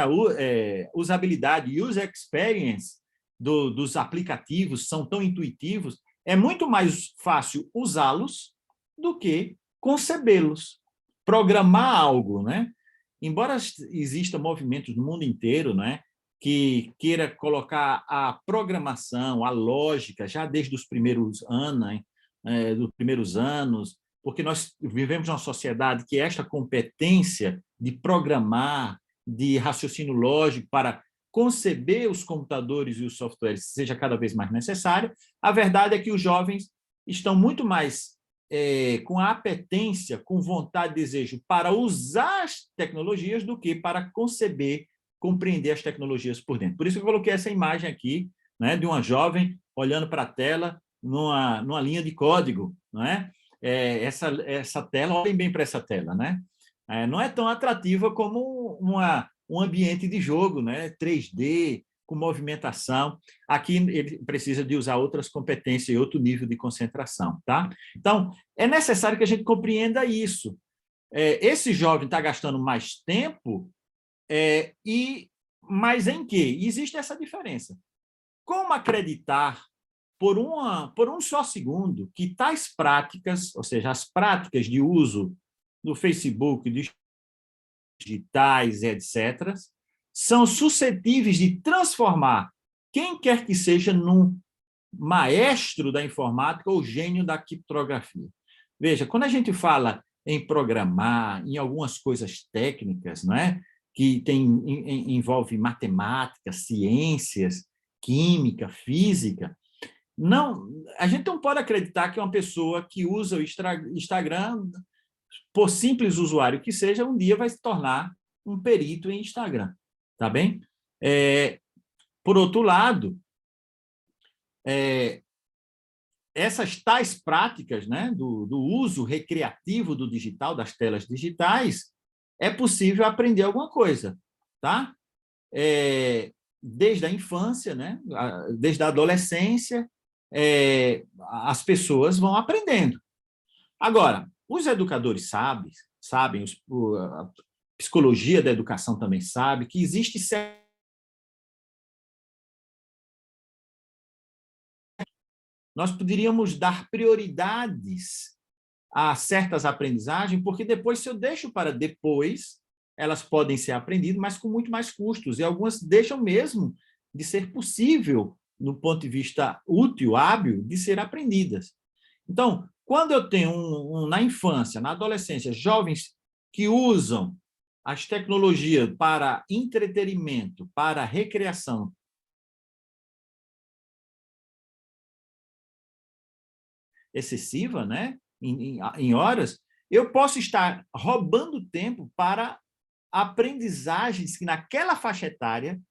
usabilidade, user experience dos aplicativos são tão intuitivos, é muito mais fácil usá-los do que concebê-los, programar algo, né? Embora existam movimentos no mundo inteiro, né, que queira colocar a programação, a lógica, já desde os primeiros anos, porque nós vivemos numa sociedade que esta competência de programar, de raciocínio lógico para conceber os computadores e os softwares seja cada vez mais necessária. A verdade é que os jovens estão muito mais com a apetência, com vontade e desejo para usar as tecnologias do que para conceber, compreender as tecnologias por dentro. Por isso que eu coloquei essa imagem aqui, né, de uma jovem olhando para a tela numa linha de código, não é? Essa tela, olhem bem para essa tela, né? Não é tão atrativa como um ambiente de jogo, né? 3D, com movimentação. Aqui ele precisa de usar outras competências e outro nível de concentração, tá? Então, é necessário que a gente compreenda isso. Esse jovem está gastando mais tempo, mas em quê? Existe essa diferença. Como acreditar por um só segundo que tais práticas, ou seja, as práticas de uso do Facebook, digitais, etc., são suscetíveis de transformar quem quer que seja num maestro da informática ou gênio da criptografia. Veja, quando a gente fala em programar, em algumas coisas técnicas, não é? Que envolve matemática, ciências, química, física, a gente não pode acreditar que uma pessoa que usa o Instagram, por simples usuário que seja, um dia vai se tornar um perito em Instagram, tá bem? Por outro lado, essas tais práticas, né, do uso recreativo do digital, das telas digitais, é possível aprender alguma coisa, tá? Desde a infância, né, desde a adolescência, as pessoas vão aprendendo. Agora, os educadores sabem, a psicologia da educação também sabe, que existe nós poderíamos dar prioridades a certas aprendizagens, porque depois, se eu deixo para depois, elas podem ser aprendidas, mas com muito mais custos, e algumas deixam mesmo de ser possível, no ponto de vista útil, hábil, de ser aprendidas. Então, quando eu tenho na infância, na adolescência, jovens que usam as tecnologias para entretenimento, para recreação, excessiva, né, em horas, eu posso estar roubando tempo para aprendizagens que naquela faixa etária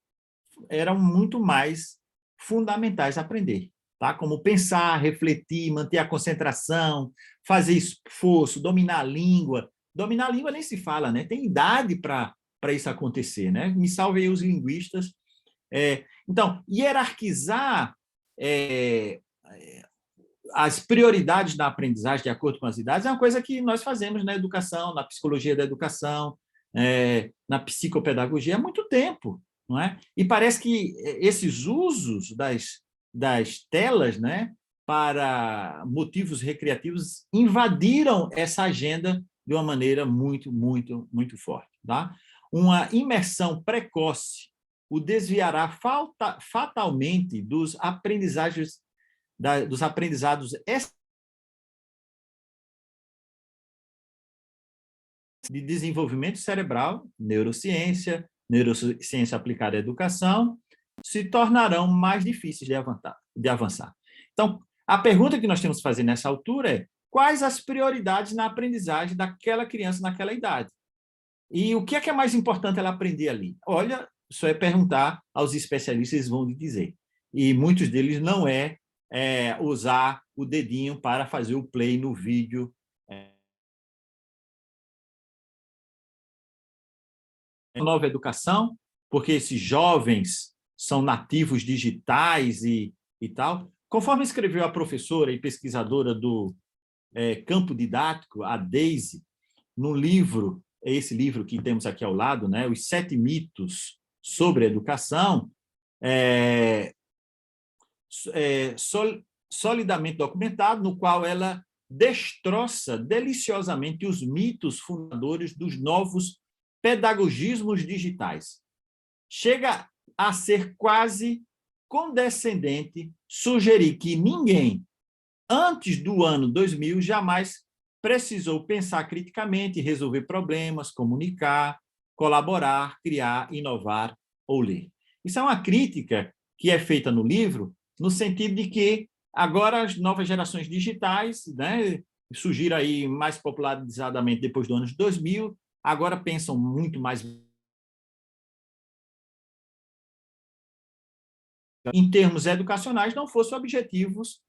eram muito mais fundamentais a aprender, tá? Como pensar, refletir, manter a concentração, fazer esforço, dominar a língua. Dominar a língua nem se fala, né? Tem idade para isso acontecer, né? Me salve aí os linguistas. Então, hierarquizar as prioridades da aprendizagem de acordo com as idades é uma coisa que nós fazemos na educação, na psicologia da educação, na psicopedagogia há muito tempo, não é? E parece que esses usos das telas, né, para motivos recreativos invadiram essa agenda de uma maneira muito, muito, muito forte, tá? Uma imersão precoce o desviará fatalmente dos aprendizados de desenvolvimento cerebral, neurociência aplicada à educação, se tornarão mais difíceis de avançar. Então, a pergunta que nós temos que fazer nessa altura é: quais as prioridades na aprendizagem daquela criança naquela idade? E o que é mais importante ela aprender ali? Olha, só é perguntar aos especialistas, eles vão lhe dizer. E muitos deles não usar o dedinho para fazer o play no vídeo. Nova educação, porque esses jovens são nativos digitais e tal. Conforme escreveu a professora e pesquisadora do campo didático, a Daisy, no livro, esse livro que temos aqui ao lado, né, Os 7 mitos sobre a educação, solidamente documentado, no qual ela destroça deliciosamente os mitos fundadores dos novos pedagogismos digitais. Chega a ser quase condescendente sugerir que ninguém, antes do ano 2000, jamais precisou pensar criticamente, resolver problemas, comunicar, colaborar, criar, inovar ou ler. Isso é uma crítica que é feita no livro, no sentido de que agora as novas gerações digitais, né, surgiram aí mais popularizadamente depois do ano 2000, agora pensam muito mais em termos educacionais, não fossem objetivos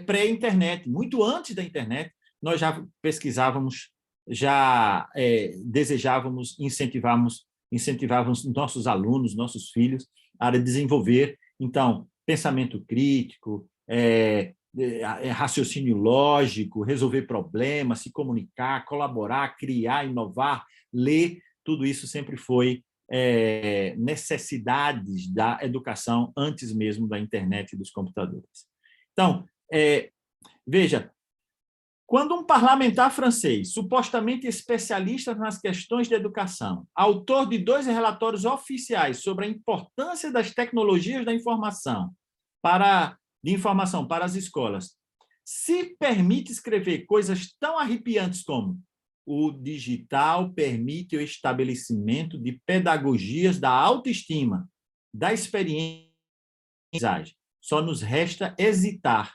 pré-internet. Muito antes da internet, nós já pesquisávamos, já desejávamos, incentivávamos nossos alunos, nossos filhos a desenvolver, então, pensamento crítico, raciocínio lógico, resolver problemas, se comunicar, colaborar, criar, inovar, ler, tudo isso sempre foi necessidades da educação antes mesmo da internet e dos computadores. Então, veja, quando um parlamentar francês, supostamente especialista nas questões de educação, autor de 2 relatórios oficiais sobre a importância das tecnologias da informação para as escolas, se permite escrever coisas tão arrepiantes como: o digital permite o estabelecimento de pedagogias da autoestima, da experiência, só nos resta hesitar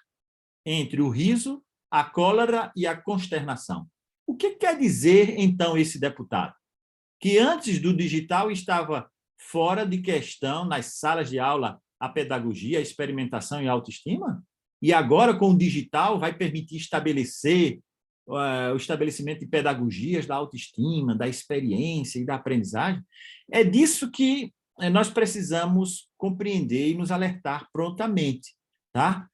entre o riso, a cólera e a consternação. O que quer dizer, então, esse deputado? Que antes do digital estava fora de questão, nas salas de aula, a pedagogia, a experimentação e a autoestima? E agora, com o digital, vai permitir estabelecer o estabelecimento de pedagogias da autoestima, da experiência e da aprendizagem? É disso que nós precisamos compreender e nos alertar prontamente. Tá?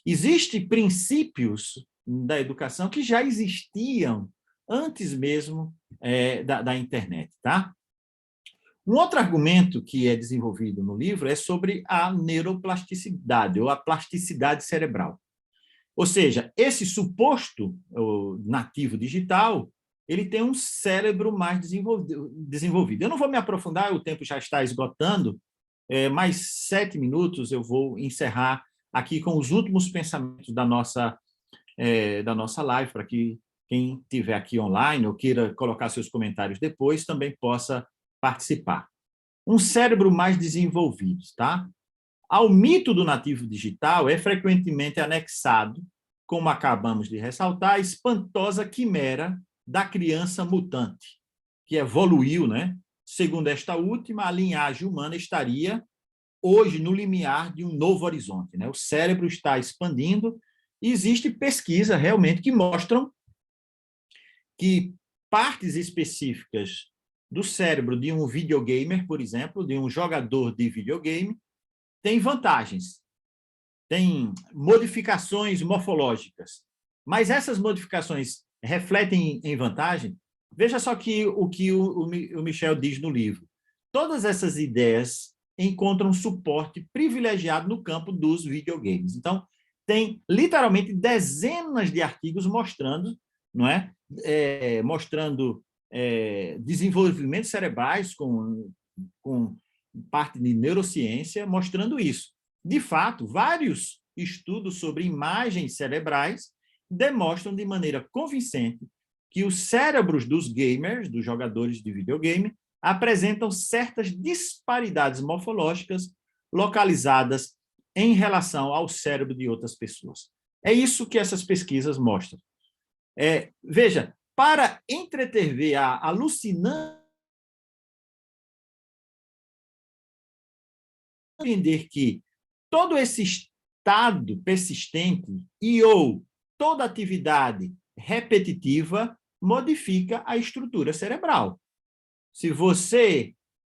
Existem princípios da educação que já existiam antes mesmo da internet. Tá? Um outro argumento que é desenvolvido no livro é sobre a neuroplasticidade, ou a plasticidade cerebral. Ou seja, esse suposto nativo digital, ele tem um cérebro mais desenvolvido. Eu não vou me aprofundar, o tempo já está esgotando, mais 7 minutos eu vou encerrar aqui com os últimos pensamentos da nossa live, para que quem estiver aqui online ou queira colocar seus comentários depois também possa participar. Um cérebro mais desenvolvido, tá? Ao mito do nativo digital é frequentemente anexado, como acabamos de ressaltar, a espantosa quimera da criança mutante, que evoluiu, né? Segundo esta última, a linhagem humana estaria hoje no limiar de um novo horizonte, né? O cérebro está expandindo e existe pesquisa realmente que mostram que partes específicas do cérebro de um videogamer, por exemplo, de um jogador de videogame, tem vantagens, tem modificações morfológicas, mas essas modificações refletem em vantagem? Veja só o que o Michel diz no livro. Todas essas ideias encontram suporte privilegiado no campo dos videogames. Então, tem literalmente dezenas de artigos mostrando, não é? Mostrando desenvolvimentos cerebrais com parte de neurociência, mostrando isso. De fato, vários estudos sobre imagens cerebrais demonstram de maneira convincente que os cérebros dos gamers, dos jogadores de videogame, apresentam certas disparidades morfológicas localizadas em relação ao cérebro de outras pessoas. É isso que essas pesquisas mostram. Veja, para entreter a alucinante entender que todo esse estado persistente ou toda atividade repetitiva modifica a estrutura cerebral. Se você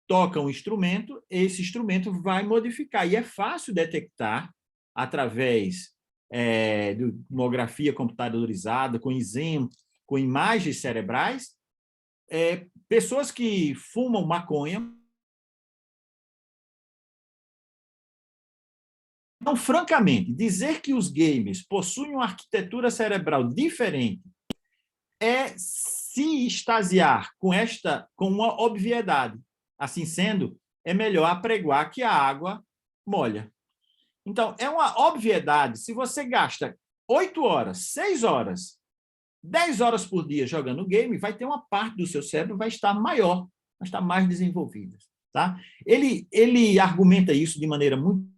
toca um instrumento, esse instrumento vai modificar. E é fácil detectar, através de tomografia computadorizada, com imagens cerebrais, pessoas que fumam maconha. Então, francamente, dizer que os games possuem uma arquitetura cerebral diferente é se extasiar com uma obviedade. Assim sendo, é melhor apregoar que a água molha. Então, é uma obviedade. Se você gasta 8 horas, 6 horas, 10 horas por dia jogando game, vai ter uma parte do seu cérebro que vai estar maior, vai estar mais desenvolvida. Tá? Ele argumenta isso de maneira muito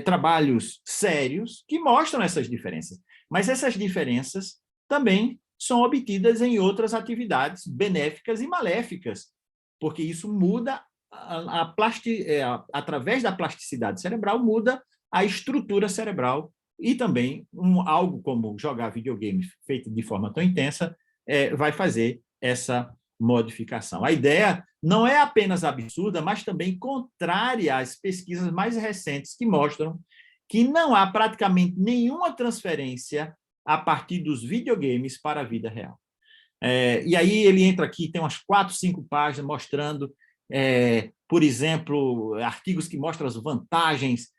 trabalhos sérios que mostram essas diferenças. Mas essas diferenças também são obtidas em outras atividades benéficas e maléficas, porque isso muda, através da plasticidade cerebral, muda a estrutura cerebral e também algo como jogar videogame feito de forma tão intensa vai fazer essa modificação. A ideia não é apenas absurda, mas também contrária às pesquisas mais recentes que mostram que não há praticamente nenhuma transferência a partir dos videogames para a vida real. E aí ele entra aqui, tem umas 4, 5 páginas mostrando, por exemplo, artigos que mostram as vantagens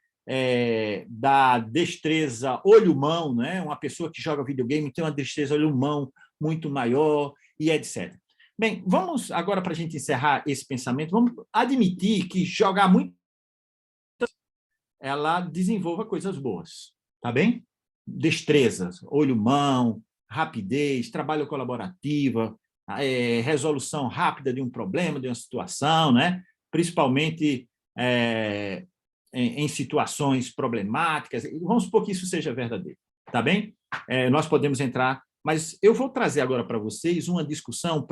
da destreza olho-mão, né? Uma pessoa que joga videogame tem uma destreza olho-mão muito maior e etc. Bem, vamos agora, para a gente encerrar esse pensamento, vamos admitir que jogar muito ela desenvolva coisas boas, tá bem? Destrezas, olho-mão, rapidez, trabalho colaborativa, resolução rápida de um problema, de uma situação, né? Principalmente em situações problemáticas. Vamos supor que isso seja verdadeiro, tá bem? Nós podemos entrar Mas eu vou trazer agora para vocês uma discussão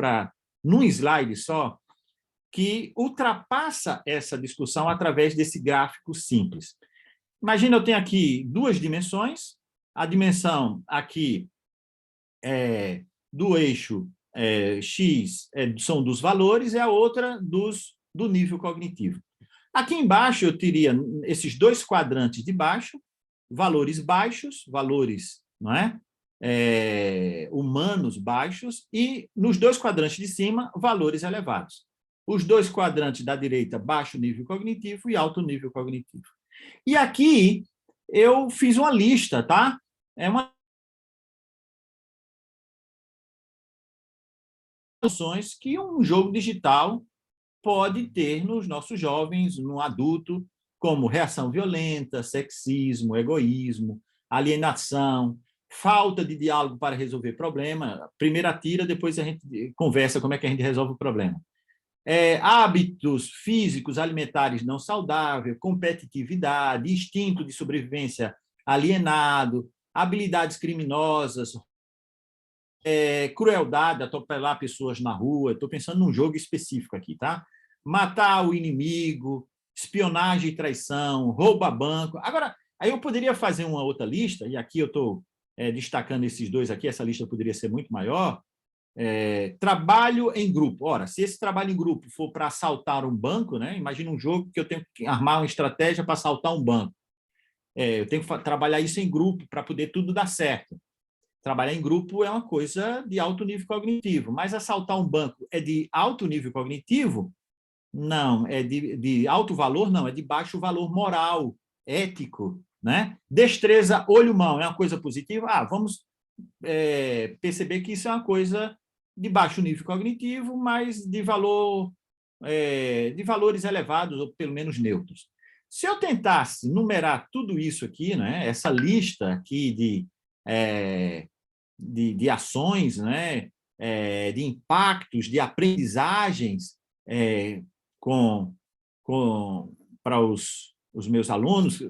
num slide só, que ultrapassa essa discussão através desse gráfico simples. Imagina, eu tenho aqui duas dimensões, a dimensão aqui do eixo X são dos valores e a outra do nível cognitivo. Aqui embaixo eu teria esses dois quadrantes de baixo, valores baixos, valores, não é? Humanos baixos, e nos dois quadrantes de cima, valores elevados. Os dois quadrantes da direita, baixo nível cognitivo e alto nível cognitivo. E aqui eu fiz uma lista, tá? É uma funções que um jogo digital pode ter nos nossos jovens, no adulto, como reação violenta, sexismo, egoísmo, alienação, falta de diálogo para resolver problema. Primeiro atira, depois a gente conversa como é que a gente resolve o problema. Hábitos físicos, alimentares não saudáveis, competitividade, instinto de sobrevivência alienado, habilidades criminosas, crueldade, atropelar pessoas na rua. Estou pensando num jogo específico aqui, tá? Matar o inimigo, espionagem e traição, rouba banco. Agora, aí eu poderia fazer uma outra lista, e aqui eu estou destacando esses dois aqui, essa lista poderia ser muito maior. Trabalho em grupo. Ora, se esse trabalho em grupo for para assaltar um banco, né? Imagina um jogo que eu tenho que armar uma estratégia para assaltar um banco. Eu tenho que trabalhar isso em grupo para poder tudo dar certo. Trabalhar em grupo é uma coisa de alto nível cognitivo, mas assaltar um banco é de alto nível cognitivo? Não. É de alto valor? Não. É de baixo valor moral, ético, né? Destreza, olho-mão, é uma coisa positiva? Vamos perceber que isso é uma coisa de baixo nível cognitivo, mas de valores elevados, ou pelo menos neutros. Se eu tentasse numerar tudo isso aqui, né, essa lista aqui de ações, né, de impactos, de aprendizagens para os meus alunos,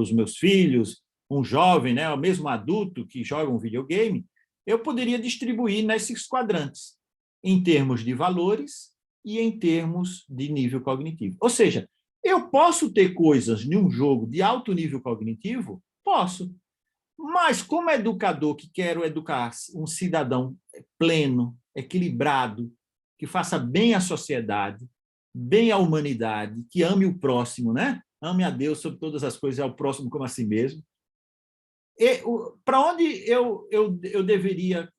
os meus filhos, um jovem, né, ou mesmo adulto que joga um videogame, eu poderia distribuir nesses quadrantes, em termos de valores e em termos de nível cognitivo. Ou seja, eu posso ter coisas em um jogo de alto nível cognitivo? Posso. Mas, como educador que quero educar um cidadão pleno, equilibrado, que faça bem à sociedade, bem à humanidade, que ame o próximo, né? Ame a Deus sobre todas as coisas e ao próximo como a si mesmo. Para onde eu deveria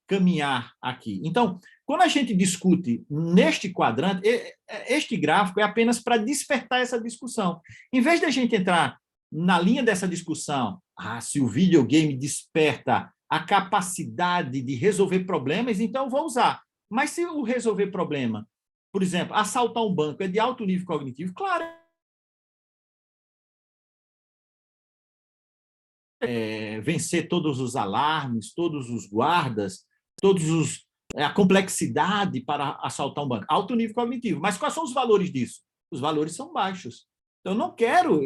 caminhar aqui? Então, quando a gente discute neste quadrante, este gráfico é apenas para despertar essa discussão. Em vez de a gente entrar na linha dessa discussão, se o videogame desperta a capacidade de resolver problemas, então eu vou usar. Mas se o resolver problema, por exemplo, assaltar um banco é de alto nível cognitivo, claro, vencer todos os alarmes, todos os guardas, a complexidade para assaltar um banco. Alto nível cognitivo. Mas quais são os valores disso? Os valores são baixos. Então, eu não quero,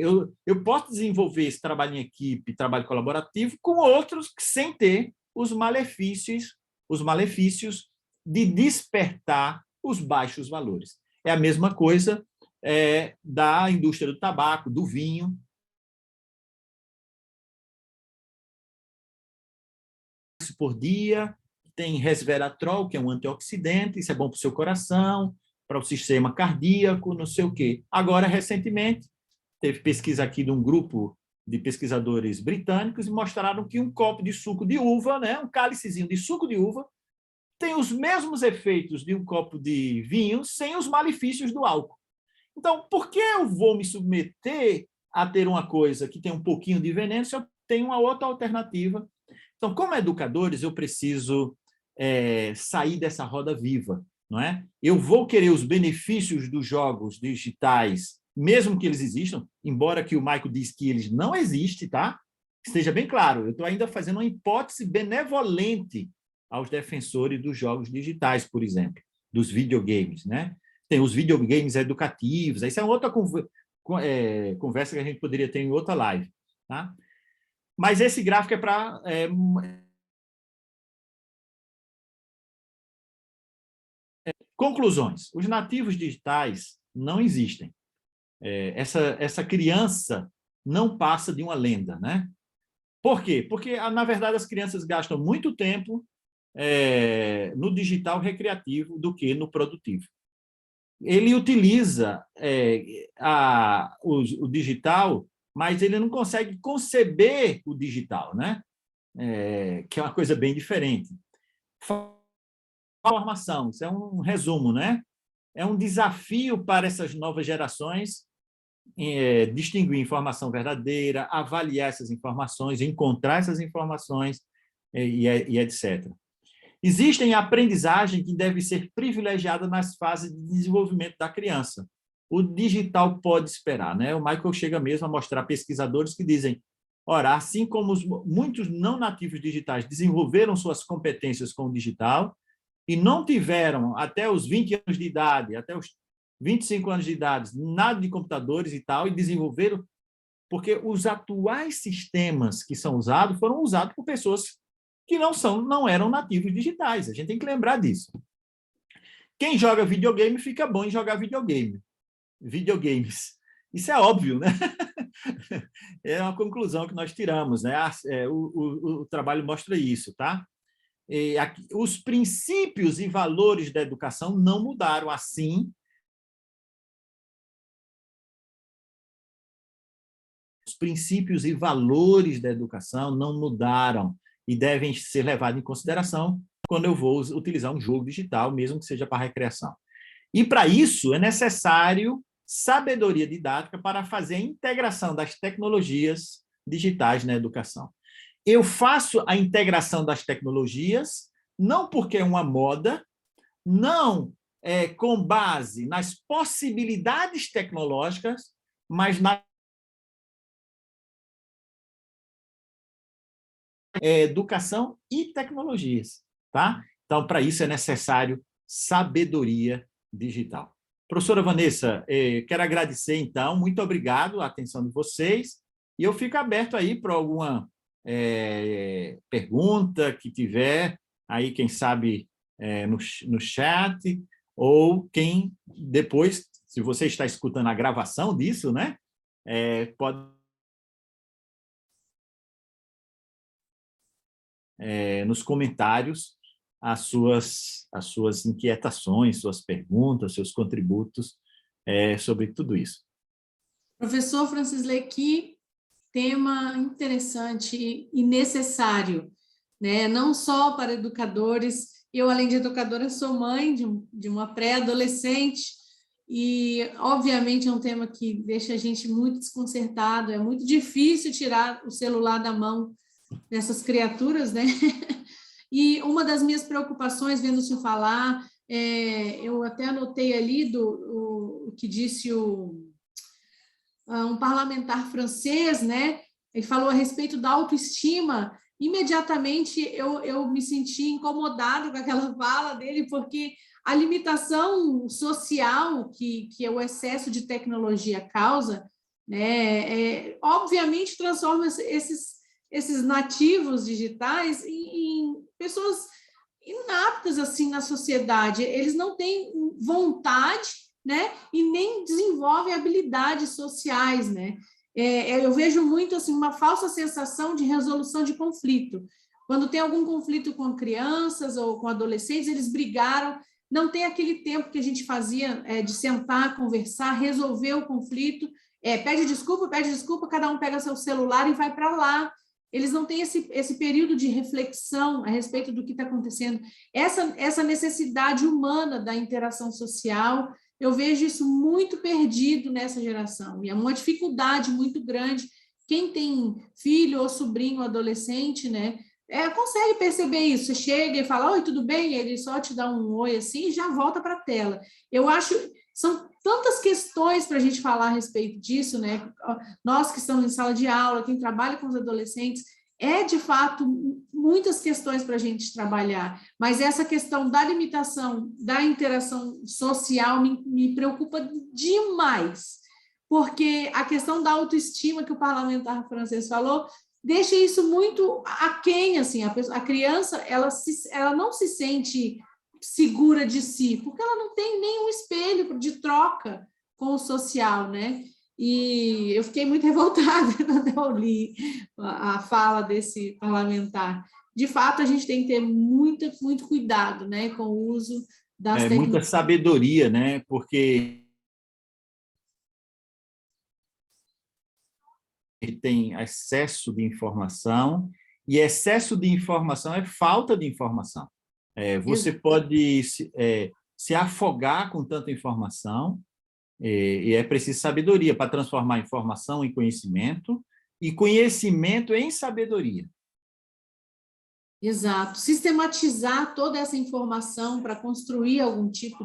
eu posso desenvolver esse trabalho em equipe, trabalho colaborativo, com outros sem ter os malefícios de despertar os baixos valores. É a mesma coisa da indústria do tabaco, do vinho. Por dia, tem resveratrol, que é um antioxidante, isso é bom para o seu coração, para o sistema cardíaco, não sei o quê. Agora, recentemente, teve pesquisa aqui de um grupo de pesquisadores britânicos e mostraram que um copo de suco de uva, né, um cálicezinho de suco de uva, tem os mesmos efeitos de um copo de vinho sem os malefícios do álcool. Então, por que eu vou me submeter a ter uma coisa que tem um pouquinho de veneno se eu tenho uma outra alternativa? Então, como educadores, eu preciso sair dessa roda viva, não é? Eu vou querer os benefícios dos jogos digitais, mesmo que eles existam, embora que o Michael diz que eles não existem, tá? Esteja bem claro, eu estou ainda fazendo uma hipótese benevolente aos defensores dos jogos digitais, por exemplo, dos videogames, né? Tem os videogames educativos, isso é outra conversa que a gente poderia ter em outra live, tá? Mas esse gráfico é para Conclusões. Os nativos digitais não existem. Essa criança não passa de uma lenda, né? Por quê? Porque, na verdade, as crianças gastam muito tempo no digital recreativo do que no produtivo. Ele utiliza o digital, mas ele não consegue conceber o digital, né? Que é uma coisa bem diferente. Informação, isso é um resumo, né? É um desafio para essas novas gerações distinguir informação verdadeira, avaliar essas informações, encontrar essas informações e etc. Existem aprendizagem que deve ser privilegiada nas fases de desenvolvimento da criança. O digital pode esperar, né? O Michael chega mesmo a mostrar pesquisadores que dizem, ora, assim como muitos não nativos digitais desenvolveram suas competências com o digital e não tiveram até os 20 anos de idade, até os 25 anos de idade, nada de computadores e tal, e desenvolveram, porque os atuais sistemas que são usados foram usados por pessoas que não eram nativos digitais. A gente tem que lembrar disso. Quem joga videogame fica bom em jogar videogames. Isso é óbvio, né? É uma conclusão que nós tiramos, né? O trabalho mostra isso, tá? Os princípios e valores da educação não mudaram assim. Os princípios e valores da educação não mudaram e devem ser levados em consideração quando eu vou utilizar um jogo digital, mesmo que seja para recreação. E, para isso, é necessário sabedoria didática para fazer a integração das tecnologias digitais na educação. Eu faço a integração das tecnologias não porque é uma moda, não com base nas possibilidades tecnológicas, mas na educação e tecnologias, tá? Então, para isso é necessário sabedoria digital. Professora Vanessa, quero agradecer, então, muito obrigado a atenção de vocês, e eu fico aberto aí para alguma pergunta que tiver, aí, quem sabe, no chat, ou quem depois, se você está escutando a gravação disso, né, pode nos comentários as suas inquietações, suas perguntas, seus contributos sobre tudo isso. Professor Francisley, que tema interessante e necessário, né? Não só para educadores. Eu, além de educadora, sou mãe de uma pré-adolescente e, obviamente, é um tema que deixa a gente muito desconcertado. É muito difícil tirar o celular da mão dessas criaturas, né? E uma das minhas preocupações, vendo o senhor falar, eu até anotei ali o que disse um parlamentar francês, né? Ele falou a respeito da autoestima. Imediatamente eu me senti incomodado com aquela fala dele, porque a limitação social que o excesso de tecnologia causa, né, obviamente transforma esses nativos digitais em pessoas inaptas assim na sociedade. Eles não têm vontade, né, e nem desenvolvem habilidades sociais, né? Eu vejo muito assim uma falsa sensação de resolução de conflito. Quando tem algum conflito com crianças ou com adolescentes, eles brigaram, não tem aquele tempo que a gente fazia de sentar, conversar, resolver o conflito, pede desculpa, cada um pega seu celular e vai para lá. Eles não têm esse período de reflexão a respeito do que está acontecendo. Essa necessidade humana da interação social, eu vejo isso muito perdido nessa geração. E é uma dificuldade muito grande. Quem tem filho ou sobrinho ou adolescente, né, consegue perceber isso. Você chega e fala, oi, tudo bem? Ele só te dá um oi assim e já volta para a tela. Eu acho... São tantas questões para a gente falar a respeito disso, né? Nós que estamos em sala de aula, quem trabalha com os adolescentes, de fato, muitas questões para a gente trabalhar, mas essa questão da limitação da interação social me preocupa demais, porque a questão da autoestima que o parlamentar francês falou, deixa isso muito aquém, assim, a criança, ela não se sente segura de si? Porque ela não tem nenhum espelho de troca com o social, né? E eu fiquei muito revoltada quando eu li a fala desse parlamentar. De fato, a gente tem que ter muito cuidado, né, com o uso das Muita tecnologias. sabedoria, né? Porque ele tem excesso de informação, e excesso de informação é falta de informação. Você pode se afogar com tanta informação, e é preciso sabedoria para transformar informação em conhecimento e conhecimento em sabedoria. Exato. Sistematizar toda essa informação para construir algum tipo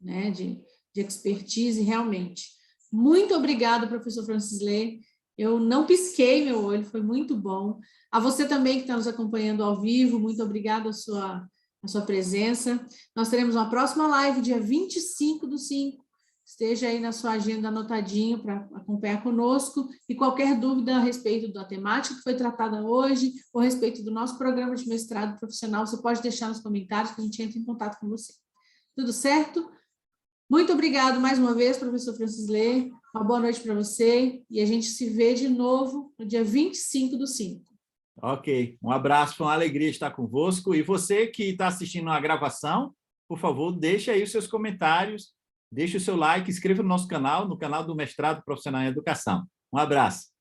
né, de expertise, realmente. Muito obrigada, professor Francisley. Eu não pisquei meu olho, foi muito bom. A você também que está nos acompanhando ao vivo, muito obrigada a sua presença. Nós teremos uma próxima live, dia 25/5. Esteja aí na sua agenda anotadinho para acompanhar conosco, e qualquer dúvida a respeito da temática que foi tratada hoje, ou a respeito do nosso programa de mestrado profissional, você pode deixar nos comentários que a gente entra em contato com você. Tudo certo? Muito obrigado mais uma vez, professor Francisley. Uma boa noite para você, e a gente se vê de novo no dia 25/5. Ok, um abraço, foi uma alegria estar convosco. E você que está assistindo a gravação, por favor, deixe aí os seus comentários, deixe o seu like, inscreva no nosso canal, no canal do Mestrado Profissional em Educação. Um abraço.